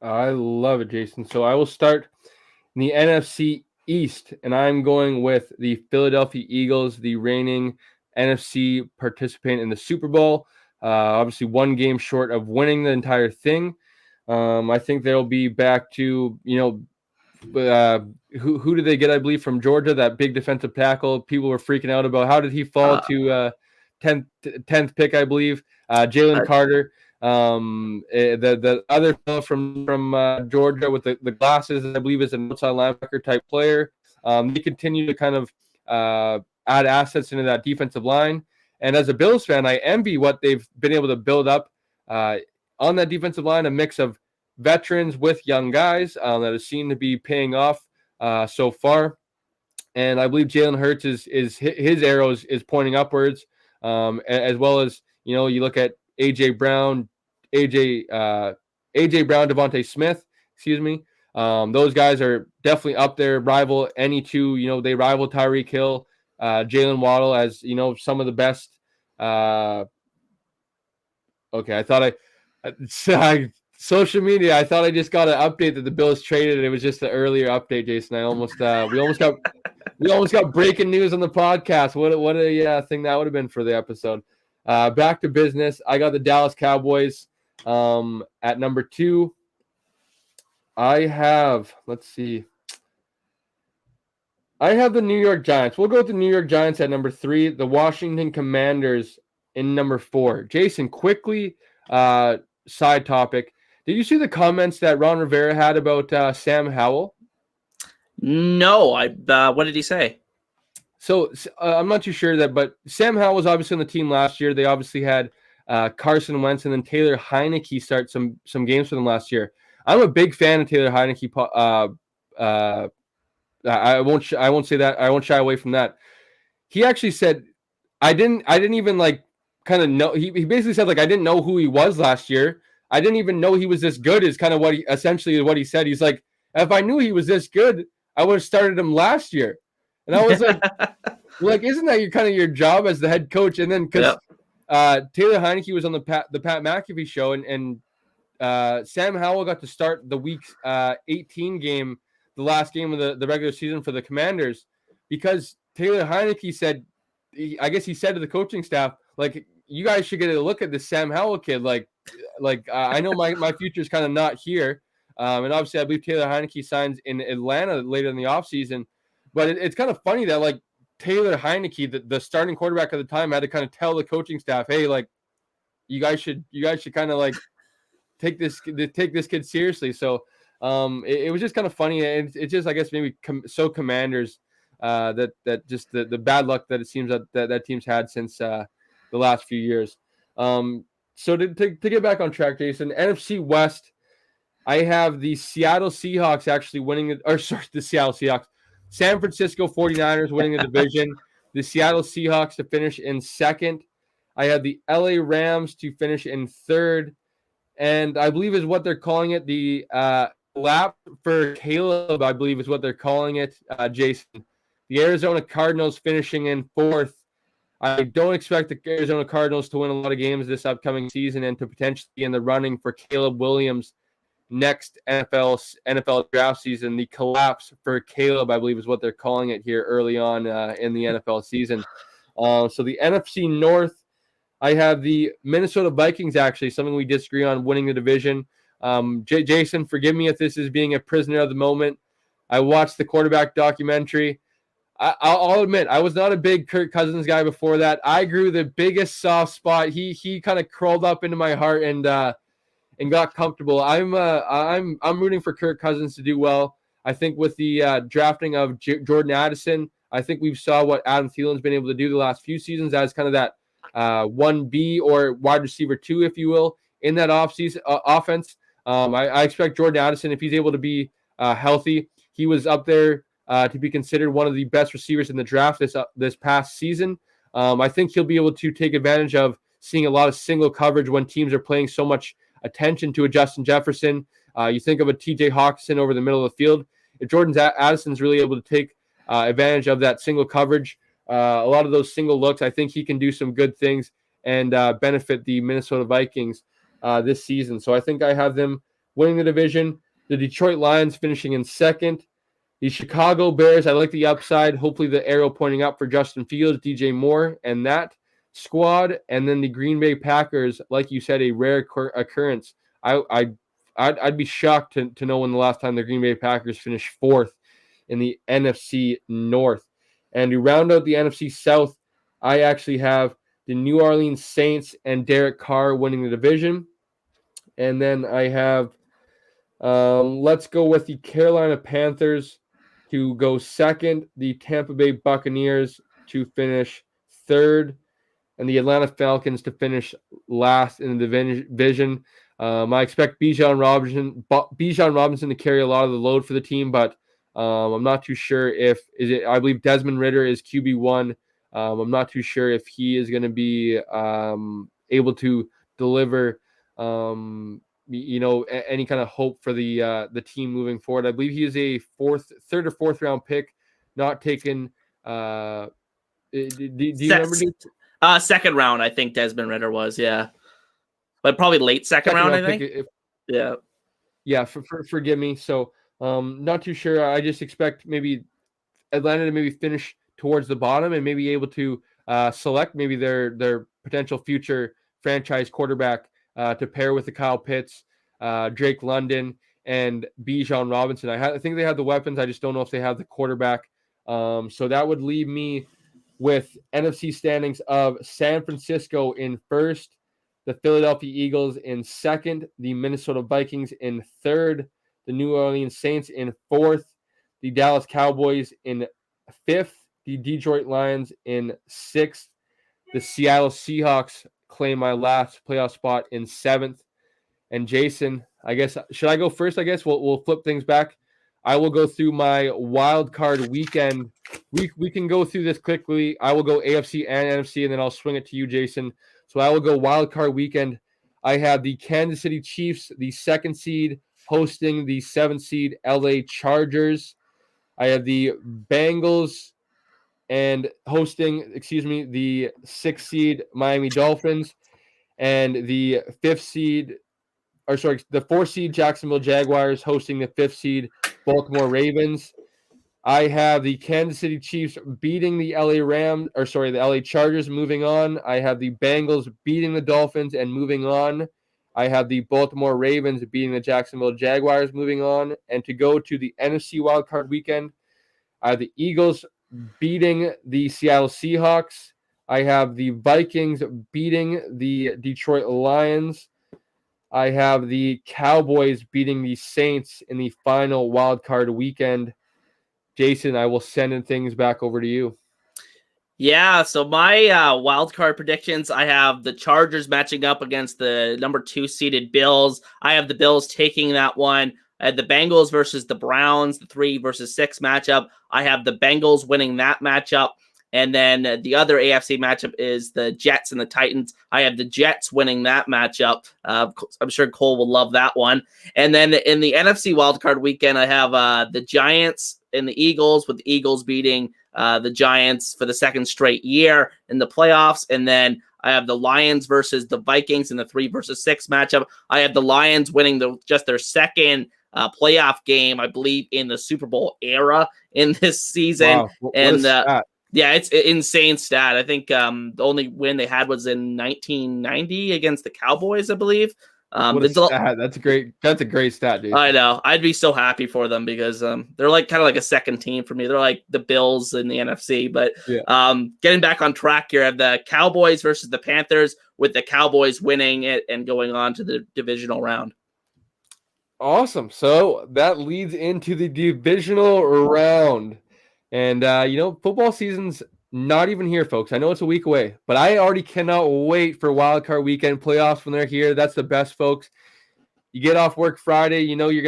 I love it, Jason. So I will start in the NFC East, and I'm going with the Philadelphia Eagles, the reigning NFC participant in the Super Bowl. Obviously, 1 game short of winning the entire thing. I think they'll be back to, who did they get, I believe, from Georgia, that big defensive tackle. People were freaking out about how did he fall to 10th pick, I believe. Jalen Carter. The other fellow from Georgia with the glasses, I believe, is an outside linebacker type player. They continue to kind of add assets into that defensive line. And as a Bills fan, I envy what they've been able to build up on that defensive line, a mix of veterans with young guys that have seemed to be paying off so far. And I believe Jalen Hurts is his arrows is pointing upwards, as well as, you look at AJ Brown, Devontae Smith, excuse me. Those guys are definitely up there, rival any two. They rival Tyreek Hill, Jalen Waddle as some of the best. Okay, I thought social media. I thought I just got an update that the Bills traded. And it was just an earlier update, Jason. We almost got breaking news on the podcast. What a thing that would have been for the episode. Back to business. I got the Dallas Cowboys at number 2. I have the New York Giants. We'll go with the New York Giants at number 3. The Washington Commanders in number 4. Jason, quickly, side topic. Did you see the comments that Ron Rivera had about Sam Howell? No, what did he say? So I'm not too sure but Sam Howell was obviously on the team last year. They obviously had Carson Wentz and then Taylor Heineke start some games for them last year. I'm a big fan of Taylor Heineke. I won't say that. I won't shy away from that. He actually said, I didn't even kind of know. He basically said I didn't know who he was last year. I didn't even know he was this good is kind of what he said. He's like, if I knew he was this good, I would have started him last year. And I was like, isn't that your job as the head coach? And then because Taylor Heineke was on the Pat McAfee show, and Sam Howell got to start the week 18 game, the last game of the regular season for the Commanders, because Taylor Heineke said, I guess he said to the coaching staff, like, you guys should get a look at this Sam Howell kid. Like I know my future is kind of not here. And obviously, I believe Taylor Heineke signs in Atlanta later in the offseason. But it's kind of funny that, like, Taylor Heineke, the starting quarterback at the time, had to kind of tell the coaching staff, hey, like, you guys should kind of, like, take this kid seriously. So it was just kind of funny. And it's just, I guess, maybe Commanders that just the bad luck that it seems that team's had since the last few years. So to get back on track, Jason, NFC West, I have the Seattle Seahawks actually winning the Seattle Seahawks. San Francisco 49ers winning the division. The Seattle Seahawks to finish in second. I have the LA Rams to finish in third. And I believe is what they're calling it. The lap for Caleb, I believe is what they're calling it, Jason. The Arizona Cardinals finishing in fourth. I don't expect the Arizona Cardinals to win a lot of games this upcoming season and to potentially be in the running for Caleb Williams next NFL draft season. The collapse for Caleb, I believe, is what they're calling it here early on in the NFL season. So the NFC North, I have the Minnesota Vikings, actually, something we disagree on, winning the division. Jason, forgive me if this is being a prisoner of the moment. I watched the quarterback documentary. I'll admit, I was not a big Kirk Cousins guy before that. I grew the biggest soft spot. He kind of crawled up into my heart and got comfortable. I'm rooting for Kirk Cousins to do well. I think with the drafting of Jordan Addison, I think we saw what Adam Thielen's been able to do the last few seasons as kind of that 1B or wide receiver 2, if you will, in that offense. I expect Jordan Addison, if he's able to be healthy, he was up there to be considered one of the best receivers in the draft this past season. I think he'll be able to take advantage of seeing a lot of single coverage when teams are playing so much attention to a Justin Jefferson. You think of a TJ Hawkinson over the middle of the field. If Jordan Addison's really able to take advantage of that single coverage, a lot of those single looks, I think he can do some good things and benefit the Minnesota Vikings this season. So I think I have them winning the division. The Detroit Lions finishing in second. The Chicago Bears, I like the upside. Hopefully the arrow pointing up for Justin Fields, DJ Moore, and that squad. And then the Green Bay Packers, like you said, a rare occurrence. I'd be shocked to know when the last time the Green Bay Packers finished fourth in the NFC North. And to round out the NFC South, I actually have the New Orleans Saints and Derek Carr winning the division. And then I have, let's go with the Carolina Panthers to go second, the Tampa Bay Buccaneers to finish third, and the Atlanta Falcons to finish last in the division. I expect Bijan Robinson to carry a lot of the load for the team, but I'm not too sure I believe Desmond Ridder is QB1. I'm not too sure if he is going to be able to deliver any kind of hope for the team moving forward. I believe he is a third or fourth round pick, not taken. Do you remember? Second round, I think Desmond Ridder was, yeah, but probably late second round, I think. Yeah. Forgive me. So, not too sure. I just expect maybe Atlanta to maybe finish towards the bottom and maybe able to select maybe their potential future franchise quarterback to pair with the Kyle Pitts, Drake London, and Bijan Robinson. I think they have the weapons. I just don't know if they have the quarterback. So that would leave me with NFC standings of San Francisco in first, the Philadelphia Eagles in second, the Minnesota Vikings in third, the New Orleans Saints in fourth, the Dallas Cowboys in fifth, the Detroit Lions in sixth, the Seattle Seahawks claim my last playoff spot in seventh. And Jason, I guess, should I go first? I guess we'll flip things back. I will go through my wild card weekend. We can go through this quickly. I will go AFC and NFC, and then I'll swing it to you, Jason. So I will go wild card weekend. I have the Kansas City Chiefs, the second seed, hosting the seventh seed LA Chargers. I have the Bengals and hosting, the sixth seed Miami Dolphins, and the fifth seed the 4 seed Jacksonville Jaguars hosting the 5th seed Baltimore Ravens. I have the Kansas City Chiefs beating the the LA Chargers, moving on. I have the Bengals beating the Dolphins and moving on. I have the Baltimore Ravens beating the Jacksonville Jaguars, moving on. And to go to the NFC wildcard weekend, I have the Eagles beating the Seattle Seahawks. I have the Vikings beating the Detroit Lions. I have the Cowboys beating the Saints in the final wildcard weekend. Jason, I will send in things back over to you. Yeah, so my wild card predictions, I have the Chargers matching up against the number 2 seeded Bills. I have the Bills taking that one. I had the Bengals versus the Browns, the 3 versus 6 matchup. I have the Bengals winning that matchup. And then the other AFC matchup is the Jets and the Titans. I have the Jets winning that matchup. I'm sure Cole will love that one. And then in the NFC wildcard weekend, I have the Giants and the Eagles, with the Eagles beating the Giants for the second straight year in the playoffs. And then I have the Lions versus the Vikings in the 3 versus 6 matchup. I have the Lions winning just their second playoff game, I believe, in the Super Bowl era in this season. Wow, what and a stat. yeah, it's an insane stat. I think the only win they had was in 1990 against the Cowboys, I believe. What a stat. That's a great stat, Jason. I know. I'd be so happy for them because they're like kind of like a second team for me. They're like the Bills in the NFC. But getting back on track here, I have the Cowboys versus the Panthers, with the Cowboys winning it and going on to the divisional round. Awesome. So that leads into the divisional round. And, football season's not even here, folks. I know it's a week away, but I already cannot wait for wildcard weekend playoffs when they're here. That's the best, folks. You get off work Friday, you're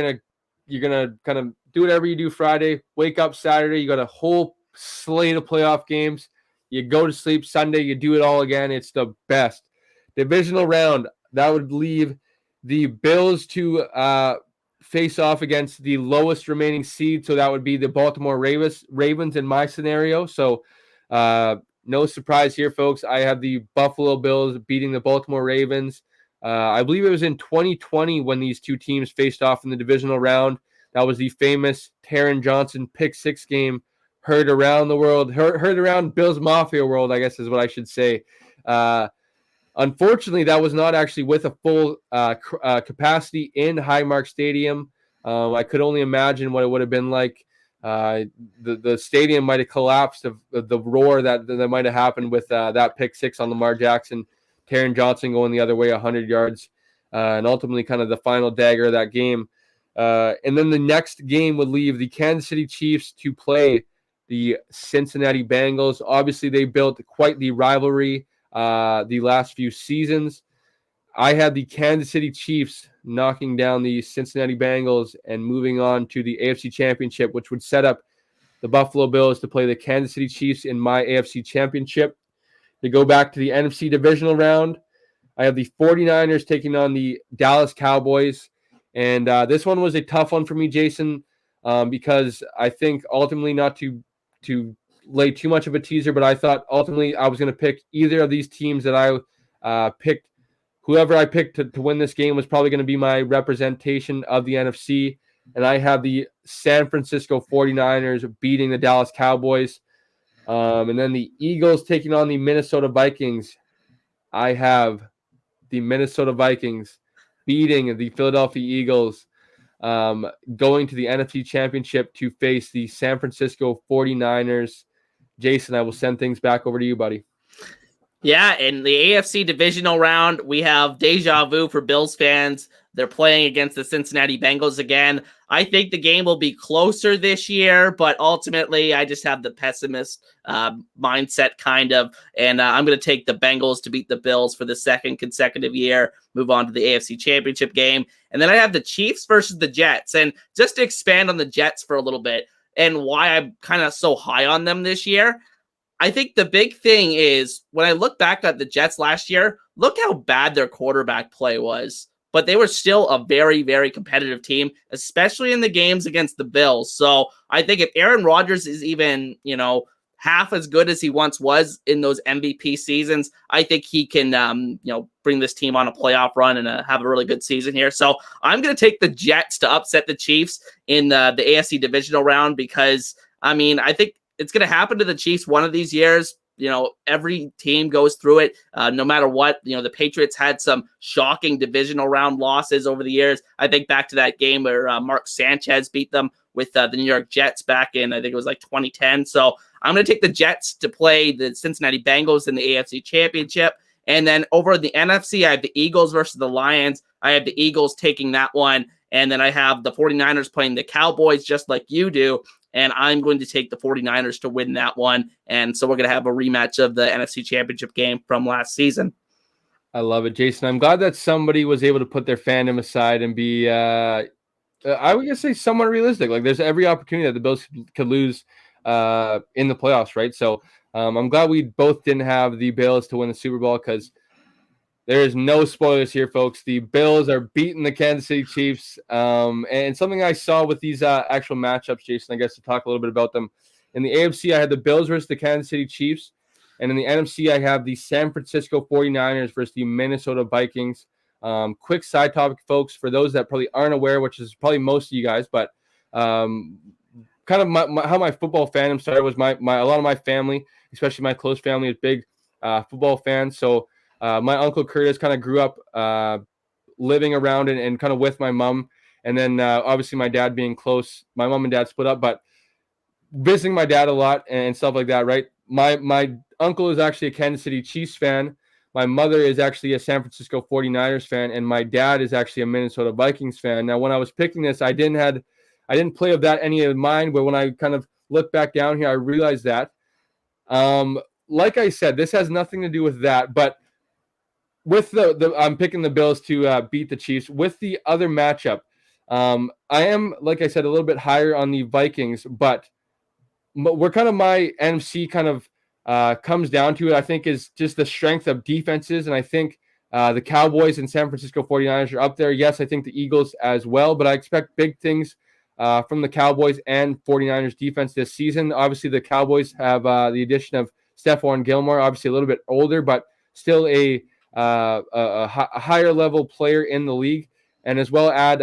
gonna kind of do whatever you do Friday. Wake up Saturday, you got a whole slate of playoff games. You go to sleep Sunday, you do it all again. It's the best. Divisional round, that would leave the Bills to face off against the lowest remaining seed. So that would be the Baltimore Ravens in my scenario. So no surprise here, folks. I have the Buffalo Bills beating the Baltimore Ravens. I believe it was in 2020 when these two teams faced off in the divisional round. That was the famous Taron Johnson pick 6 game, heard around the world, heard around Bills Mafia world, I guess is what I should say. Unfortunately, that was not actually with a full capacity in Highmark Stadium. I could only imagine what it would have been like. The stadium might have collapsed of the roar that might have happened with that pick 6 on Lamar Jackson. Taron Johnson going the other way 100 yards, and ultimately kind of the final dagger of that game. And then the next game would leave the Kansas City Chiefs to play the Cincinnati Bengals. Obviously, they built quite the rivalry the last few seasons. I had the Kansas City Chiefs knocking down the Cincinnati Bengals and moving on to the AFC Championship, which would set up the Buffalo Bills to play the Kansas City Chiefs in my AFC Championship. To go back to the NFC divisional round, I have the 49ers taking on the Dallas Cowboys. And this one was a tough one for me, Jason, because I think ultimately, not to lay too much of a teaser, but I thought ultimately I was going to pick either of these teams that I picked. Whoever I picked to win this game was probably going to be my representation of the NFC. And I have the San Francisco 49ers beating the Dallas Cowboys. And then the Eagles taking on the Minnesota Vikings. I have the Minnesota Vikings beating the Philadelphia Eagles, going to the NFC Championship to face the San Francisco 49ers. Jason, I will send things back over to you, buddy. Yeah, in the AFC divisional round, we have deja vu for Bills fans. They're playing against the Cincinnati Bengals again. I think the game will be closer this year, but ultimately, I just have the pessimist mindset, kind of. And I'm going to take the Bengals to beat the Bills for the second consecutive year, move on to the AFC Championship game. And then I have the Chiefs versus the Jets. And just to expand on the Jets for a little bit and why I'm kind of so high on them this year, I think the big thing is when I look back at the Jets last year, look how bad their quarterback play was. But they were still a very, very competitive team, especially in the games against the Bills. So I think if Aaron Rodgers is even, half as good as he once was in those MVP seasons, I think he can, bring this team on a playoff run and have a really good season here. So I'm going to take the Jets to upset the Chiefs in the AFC divisional round because, I mean, I think it's going to happen to the Chiefs one of these years. Every team goes through it, no matter what. The Patriots had some shocking divisional round losses over the years. I think back to that game where Mark Sanchez beat them with the New York Jets back in, I think it was like 2010. So I'm going to take the Jets to play the Cincinnati Bengals in the AFC Championship. And then over in the NFC, I have the Eagles versus the Lions. I have the Eagles taking that one. And then I have the 49ers playing the Cowboys just like you do. And I'm going to take the 49ers to win that one. And so we're going to have a rematch of the NFC Championship game from last season. I love it, Jason. I'm glad that somebody was able to put their fandom aside and be, I would just say, somewhat realistic. Like, there's every opportunity that the Bills could lose in the playoffs, right? So I'm glad we both didn't have the Bills to win the Super Bowl because there is no spoilers here, folks. The Bills are beating the Kansas City Chiefs. And something I saw with these actual matchups, Jason, I guess to talk a little bit about them. In the AFC, I had the Bills versus the Kansas City Chiefs. And in the NFC, I have the San Francisco 49ers versus the Minnesota Vikings. Quick side topic, folks, for those that probably aren't aware, which is probably most of you guys, but kind of how my football fandom started was a lot of my family, especially my close family, is big football fans. So my uncle Curtis kind of grew up living around and kind of with my mom. And then obviously my dad being close, my mom and dad split up, but visiting my dad a lot and stuff like that, right? My uncle is actually a Kansas City Chiefs fan. My mother is actually a San Francisco 49ers fan, and my dad is actually a Minnesota Vikings fan. Now, when I was picking this, I didn't play of that any of mine, but when I kind of look back down here, I realized that. Like I said, this has nothing to do with that, but with the I'm picking the Bills to beat the Chiefs. With the other matchup, I am, like I said, a little bit higher on the Vikings, but we're kind of my NFC kind of comes down to it, I think, is just the strength of defenses. And I think the Cowboys and San Francisco 49ers are up there. Yes, I think the Eagles as well, but I expect big things from the Cowboys and 49ers defense this season. Obviously, the Cowboys have the addition of Stephon Gilmore, obviously a little bit older, but still a higher level player in the league. And as well add,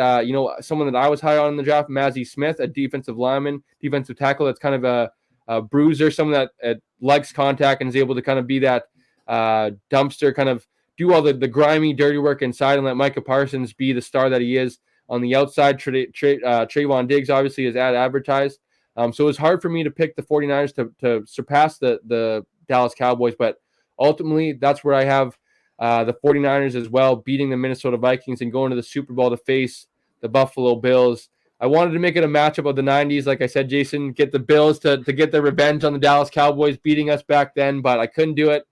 someone that I was high on in the draft, Mazzie Smith, a defensive lineman, defensive tackle that's kind of a bruiser, someone that likes contact and is able to kind of be that dumpster, kind of do all the grimy, dirty work inside and let Micah Parsons be the star that he is on the outside. Trayvon Diggs obviously is advertised. So it was hard for me to pick the 49ers to surpass the Dallas Cowboys, but ultimately that's where I have the 49ers as well, beating the Minnesota Vikings and going to the Super Bowl to face the Buffalo Bills. I wanted to make it a matchup of the 90s. Like I said, Jason, get the Bills to get their revenge on the Dallas Cowboys beating us back then, but I couldn't do it.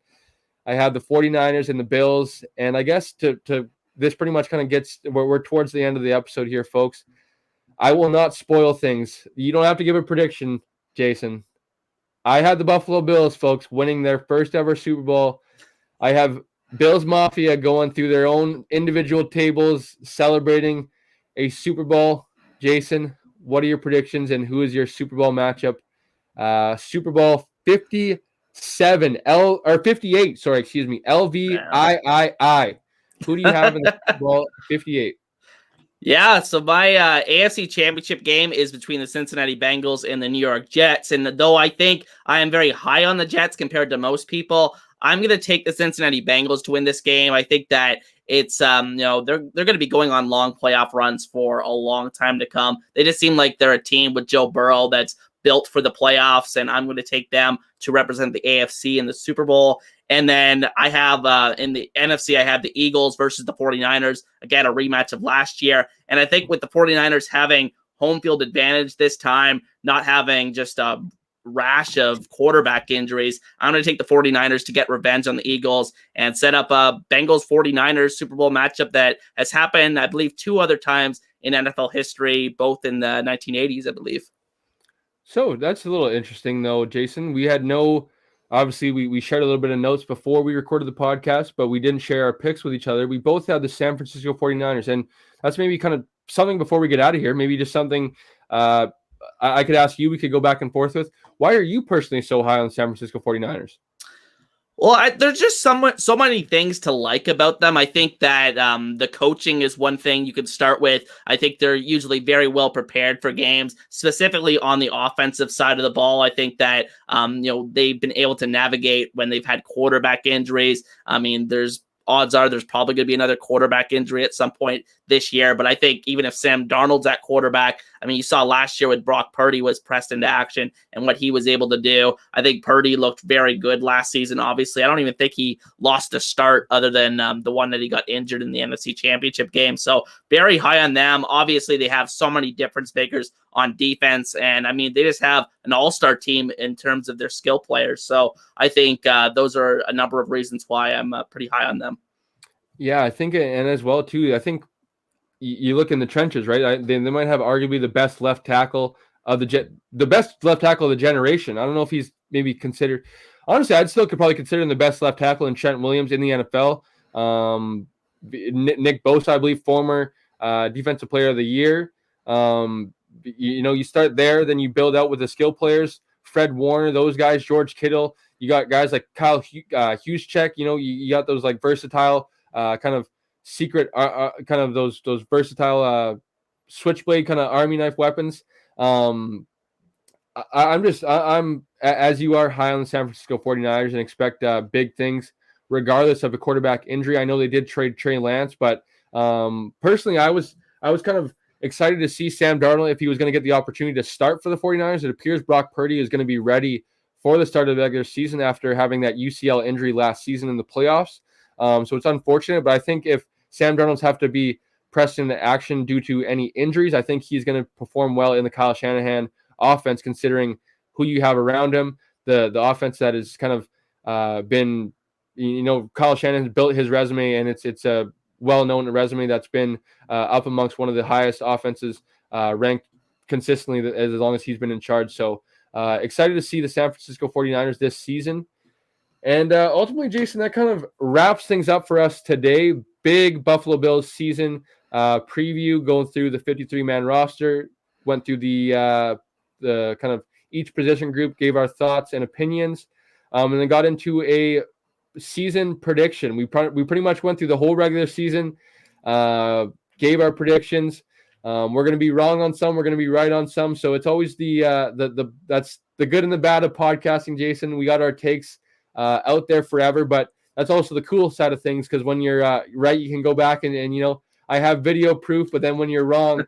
I have the 49ers and the Bills, and I guess to this pretty much kind of gets – we're towards the end of the episode here, folks. I will not spoil things. You don't have to give a prediction, Jason. I had the Buffalo Bills, folks, winning their first ever Super Bowl. I have Bills Mafia going through their own individual tables, celebrating a Super Bowl. Jason, what are your predictions and who is your Super Bowl matchup? Super Bowl 57, 58, sorry, excuse me, LVIII. Who do you have in the Super Bowl 58? Yeah, so my AFC Championship game is between the Cincinnati Bengals and the New York Jets. And though I think I am very high on the Jets compared to most people, I'm going to take the Cincinnati Bengals to win this game. I think that it's, they're going to be going on long playoff runs for a long time to come. They just seem like they're a team with Joe Burrow that's built for the playoffs, and I'm going to take them to represent the AFC in the Super Bowl. And then I have in the NFC, I have the Eagles versus the 49ers. Again, a rematch of last year. And I think with the 49ers having home field advantage this time, not having just a rash of quarterback injuries, I'm going to take the 49ers to get revenge on the Eagles and set up a Bengals 49ers Super Bowl matchup that has happened, I believe, 2 other times in NFL history, both in the 1980s, I believe. So that's a little interesting, though, Jason. We had obviously, we shared a little bit of notes before we recorded the podcast, but we didn't share our picks with each other. We both had the San Francisco 49ers, and that's maybe kind of something before we get out of here, maybe just something I could ask you, we could go back and forth with. Why are you personally so high on the San Francisco 49ers? Well, there's just so many things to like about them. I think that the coaching is one thing you could start with. I think they're usually very well prepared for games, specifically on the offensive side of the ball. I think that they've been able to navigate when they've had quarterback injuries. I mean, there's odds are there's probably going to be another quarterback injury at some point this year. But I think even if Sam Darnold's at quarterback, I mean, you saw last year with Brock Purdy was pressed into action and what he was able to do. I think Purdy looked very good last season. Obviously, I don't even think he lost a start other than the one that he got injured in the NFC Championship game. So very high on them. Obviously, they have so many difference makers on defense. And I mean, they just have an all-star team in terms of their skill players. So I think those are a number of reasons why I'm pretty high on them. Yeah, I think, and as well too, I think you look in the trenches, right? They might have arguably the best left tackle of the best left tackle of the generation. I don't know if he's maybe considered. Honestly, I'd still could probably consider him the best left tackle in Trent Williams in the NFL. Nick Bosa, I believe, former defensive player of the year. You start there, then you build out with the skill players. Fred Warner, those guys, George Kittle. You got guys like Kyle Juszczyk. You got those like versatile kind of secret, kind of those versatile switchblade kind of army knife weapons. I'm as you are high on the San Francisco 49ers and expect big things regardless of a quarterback injury. I know they did trade Trey Lance, but personally, I was kind of excited to see Sam Darnold if he was going to get the opportunity to start for the 49ers. It appears Brock Purdy is going to be ready for the start of the regular season after having that UCL injury last season in the playoffs. So it's unfortunate, but I think if Sam Darnold's have to be pressed into action due to any injuries, I think he's going to perform well in the Kyle Shanahan offense, considering who you have around him. The offense that has kind of been, Kyle Shanahan built his resume, and it's a well-known resume that's been up amongst one of the highest offenses ranked consistently as long as he's been in charge. So excited to see the San Francisco 49ers this season. And ultimately, Jason, that kind of wraps things up for us today. Big Buffalo Bills season preview, going through the 53-man roster, went through the kind of each position group, gave our thoughts and opinions, and then got into a season prediction. We pretty much went through the whole regular season, gave our predictions. We're going to be wrong on some, we're going to be right on some. So it's always that's the good and the bad of podcasting, Jason. We got our takes out there forever, but that's also the cool side of things, because when you're right, you can go back and I have video proof. But then when you're wrong,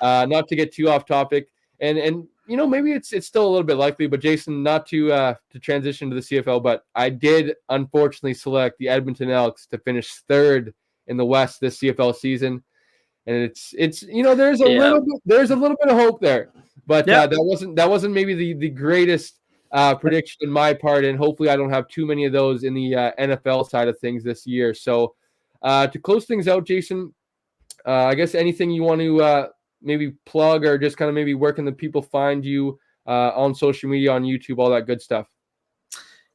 not to get too off topic, and maybe it's still a little bit likely, but Jason, not to transition to the CFL, but I did unfortunately select the Edmonton Elks to finish third in the West this CFL season, and it's there's a little bit of hope there, but that wasn't maybe the greatest prediction in my part, and hopefully I don't have too many of those in the NFL side of things this year. So to close things out, Jason, I guess anything you want to maybe plug, or just kind of maybe where can the people find you on social media, on YouTube, all that good stuff?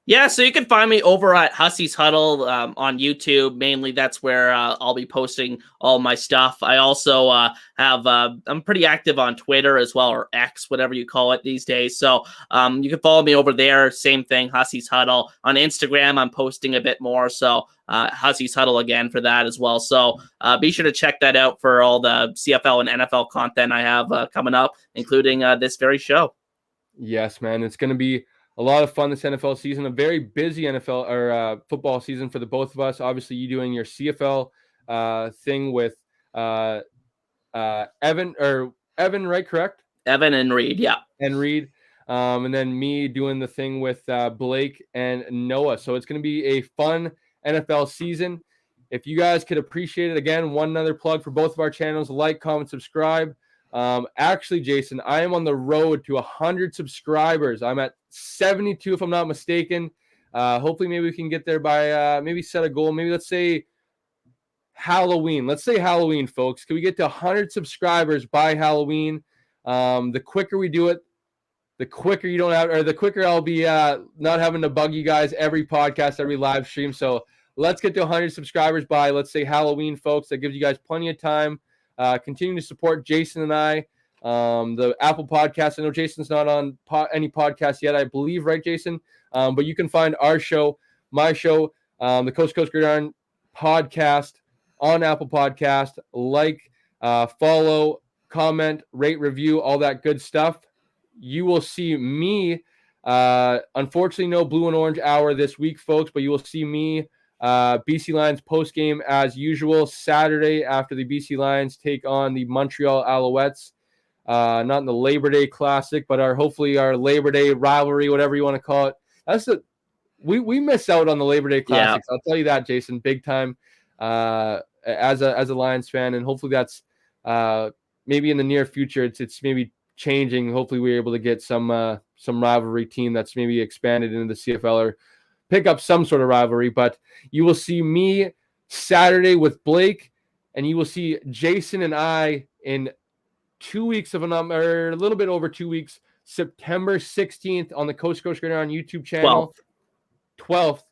Yeah, so you can find me over at Hussey's Huddle on YouTube. Mainly, that's where I'll be posting all my stuff. I also I'm pretty active on Twitter as well, or X, whatever you call it these days. So you can follow me over there. Same thing, Hussey's Huddle. On Instagram, I'm posting a bit more. So Hussey's Huddle again for that as well. So be sure to check that out for all the CFL and NFL content I have coming up, including this very show. Yes, man. It's going to be a lot of fun this NFL season, a very busy NFL or football season for the both of us. Obviously, you doing your CFL thing with Evan, right? Correct? Evan and Reed, yeah. And Reed. And then me doing the thing with Blake and Noah. So it's going to be a fun NFL season. If you guys could appreciate it, again, one other plug for both of our channels: like, comment, subscribe. Actually, Jason, I am on the road to 100 subscribers. I'm at 72, if I'm not mistaken. Hopefully, maybe we can get there by maybe set a goal. Maybe let's say Halloween. Let's say Halloween, folks. Can we get to 100 subscribers by Halloween? The quicker we do it, the quicker you don't have, or the quicker I'll be not having to bug you guys every podcast, every live stream. So let's get to 100 subscribers by, let's say, Halloween, folks. That gives you guys plenty of time. Continue to support Jason and I the Apple Podcast. I know Jason's not on any podcast yet, I believe, right, Jason? But you can find our show, my show, the Coast to Coast Gridiron podcast on Apple Podcast. Follow, comment, rate, review, all that good stuff. You will see me. Unfortunately, no Blue and Orange hour this week, folks, but you will see me, BC Lions post game as usual Saturday after the BC Lions take on the Montreal Alouettes. Not in the Labor Day Classic, but hopefully our Labor Day rivalry, whatever you want to call it. We miss out on the Labor Day Classics. Yeah. I'll tell you that, Jason, big time. As a Lions fan, and hopefully that's maybe in the near future. It's maybe changing. Hopefully we're able to get some rivalry team that's maybe expanded into the CFL or pick up some sort of rivalry. But you will see me Saturday with Blake, and you will see Jason and I in 2 weeks of a little bit over 2 weeks, September 16th on the Coast to Coast Gridiron YouTube channel. 12th.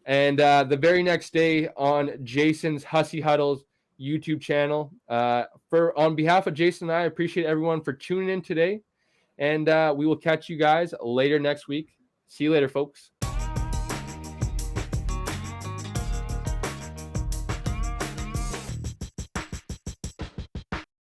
And the very next day on Jason's Hussy Huddles YouTube channel. On behalf of Jason and I appreciate everyone for tuning in today. And we will catch you guys later next week. See you later, folks.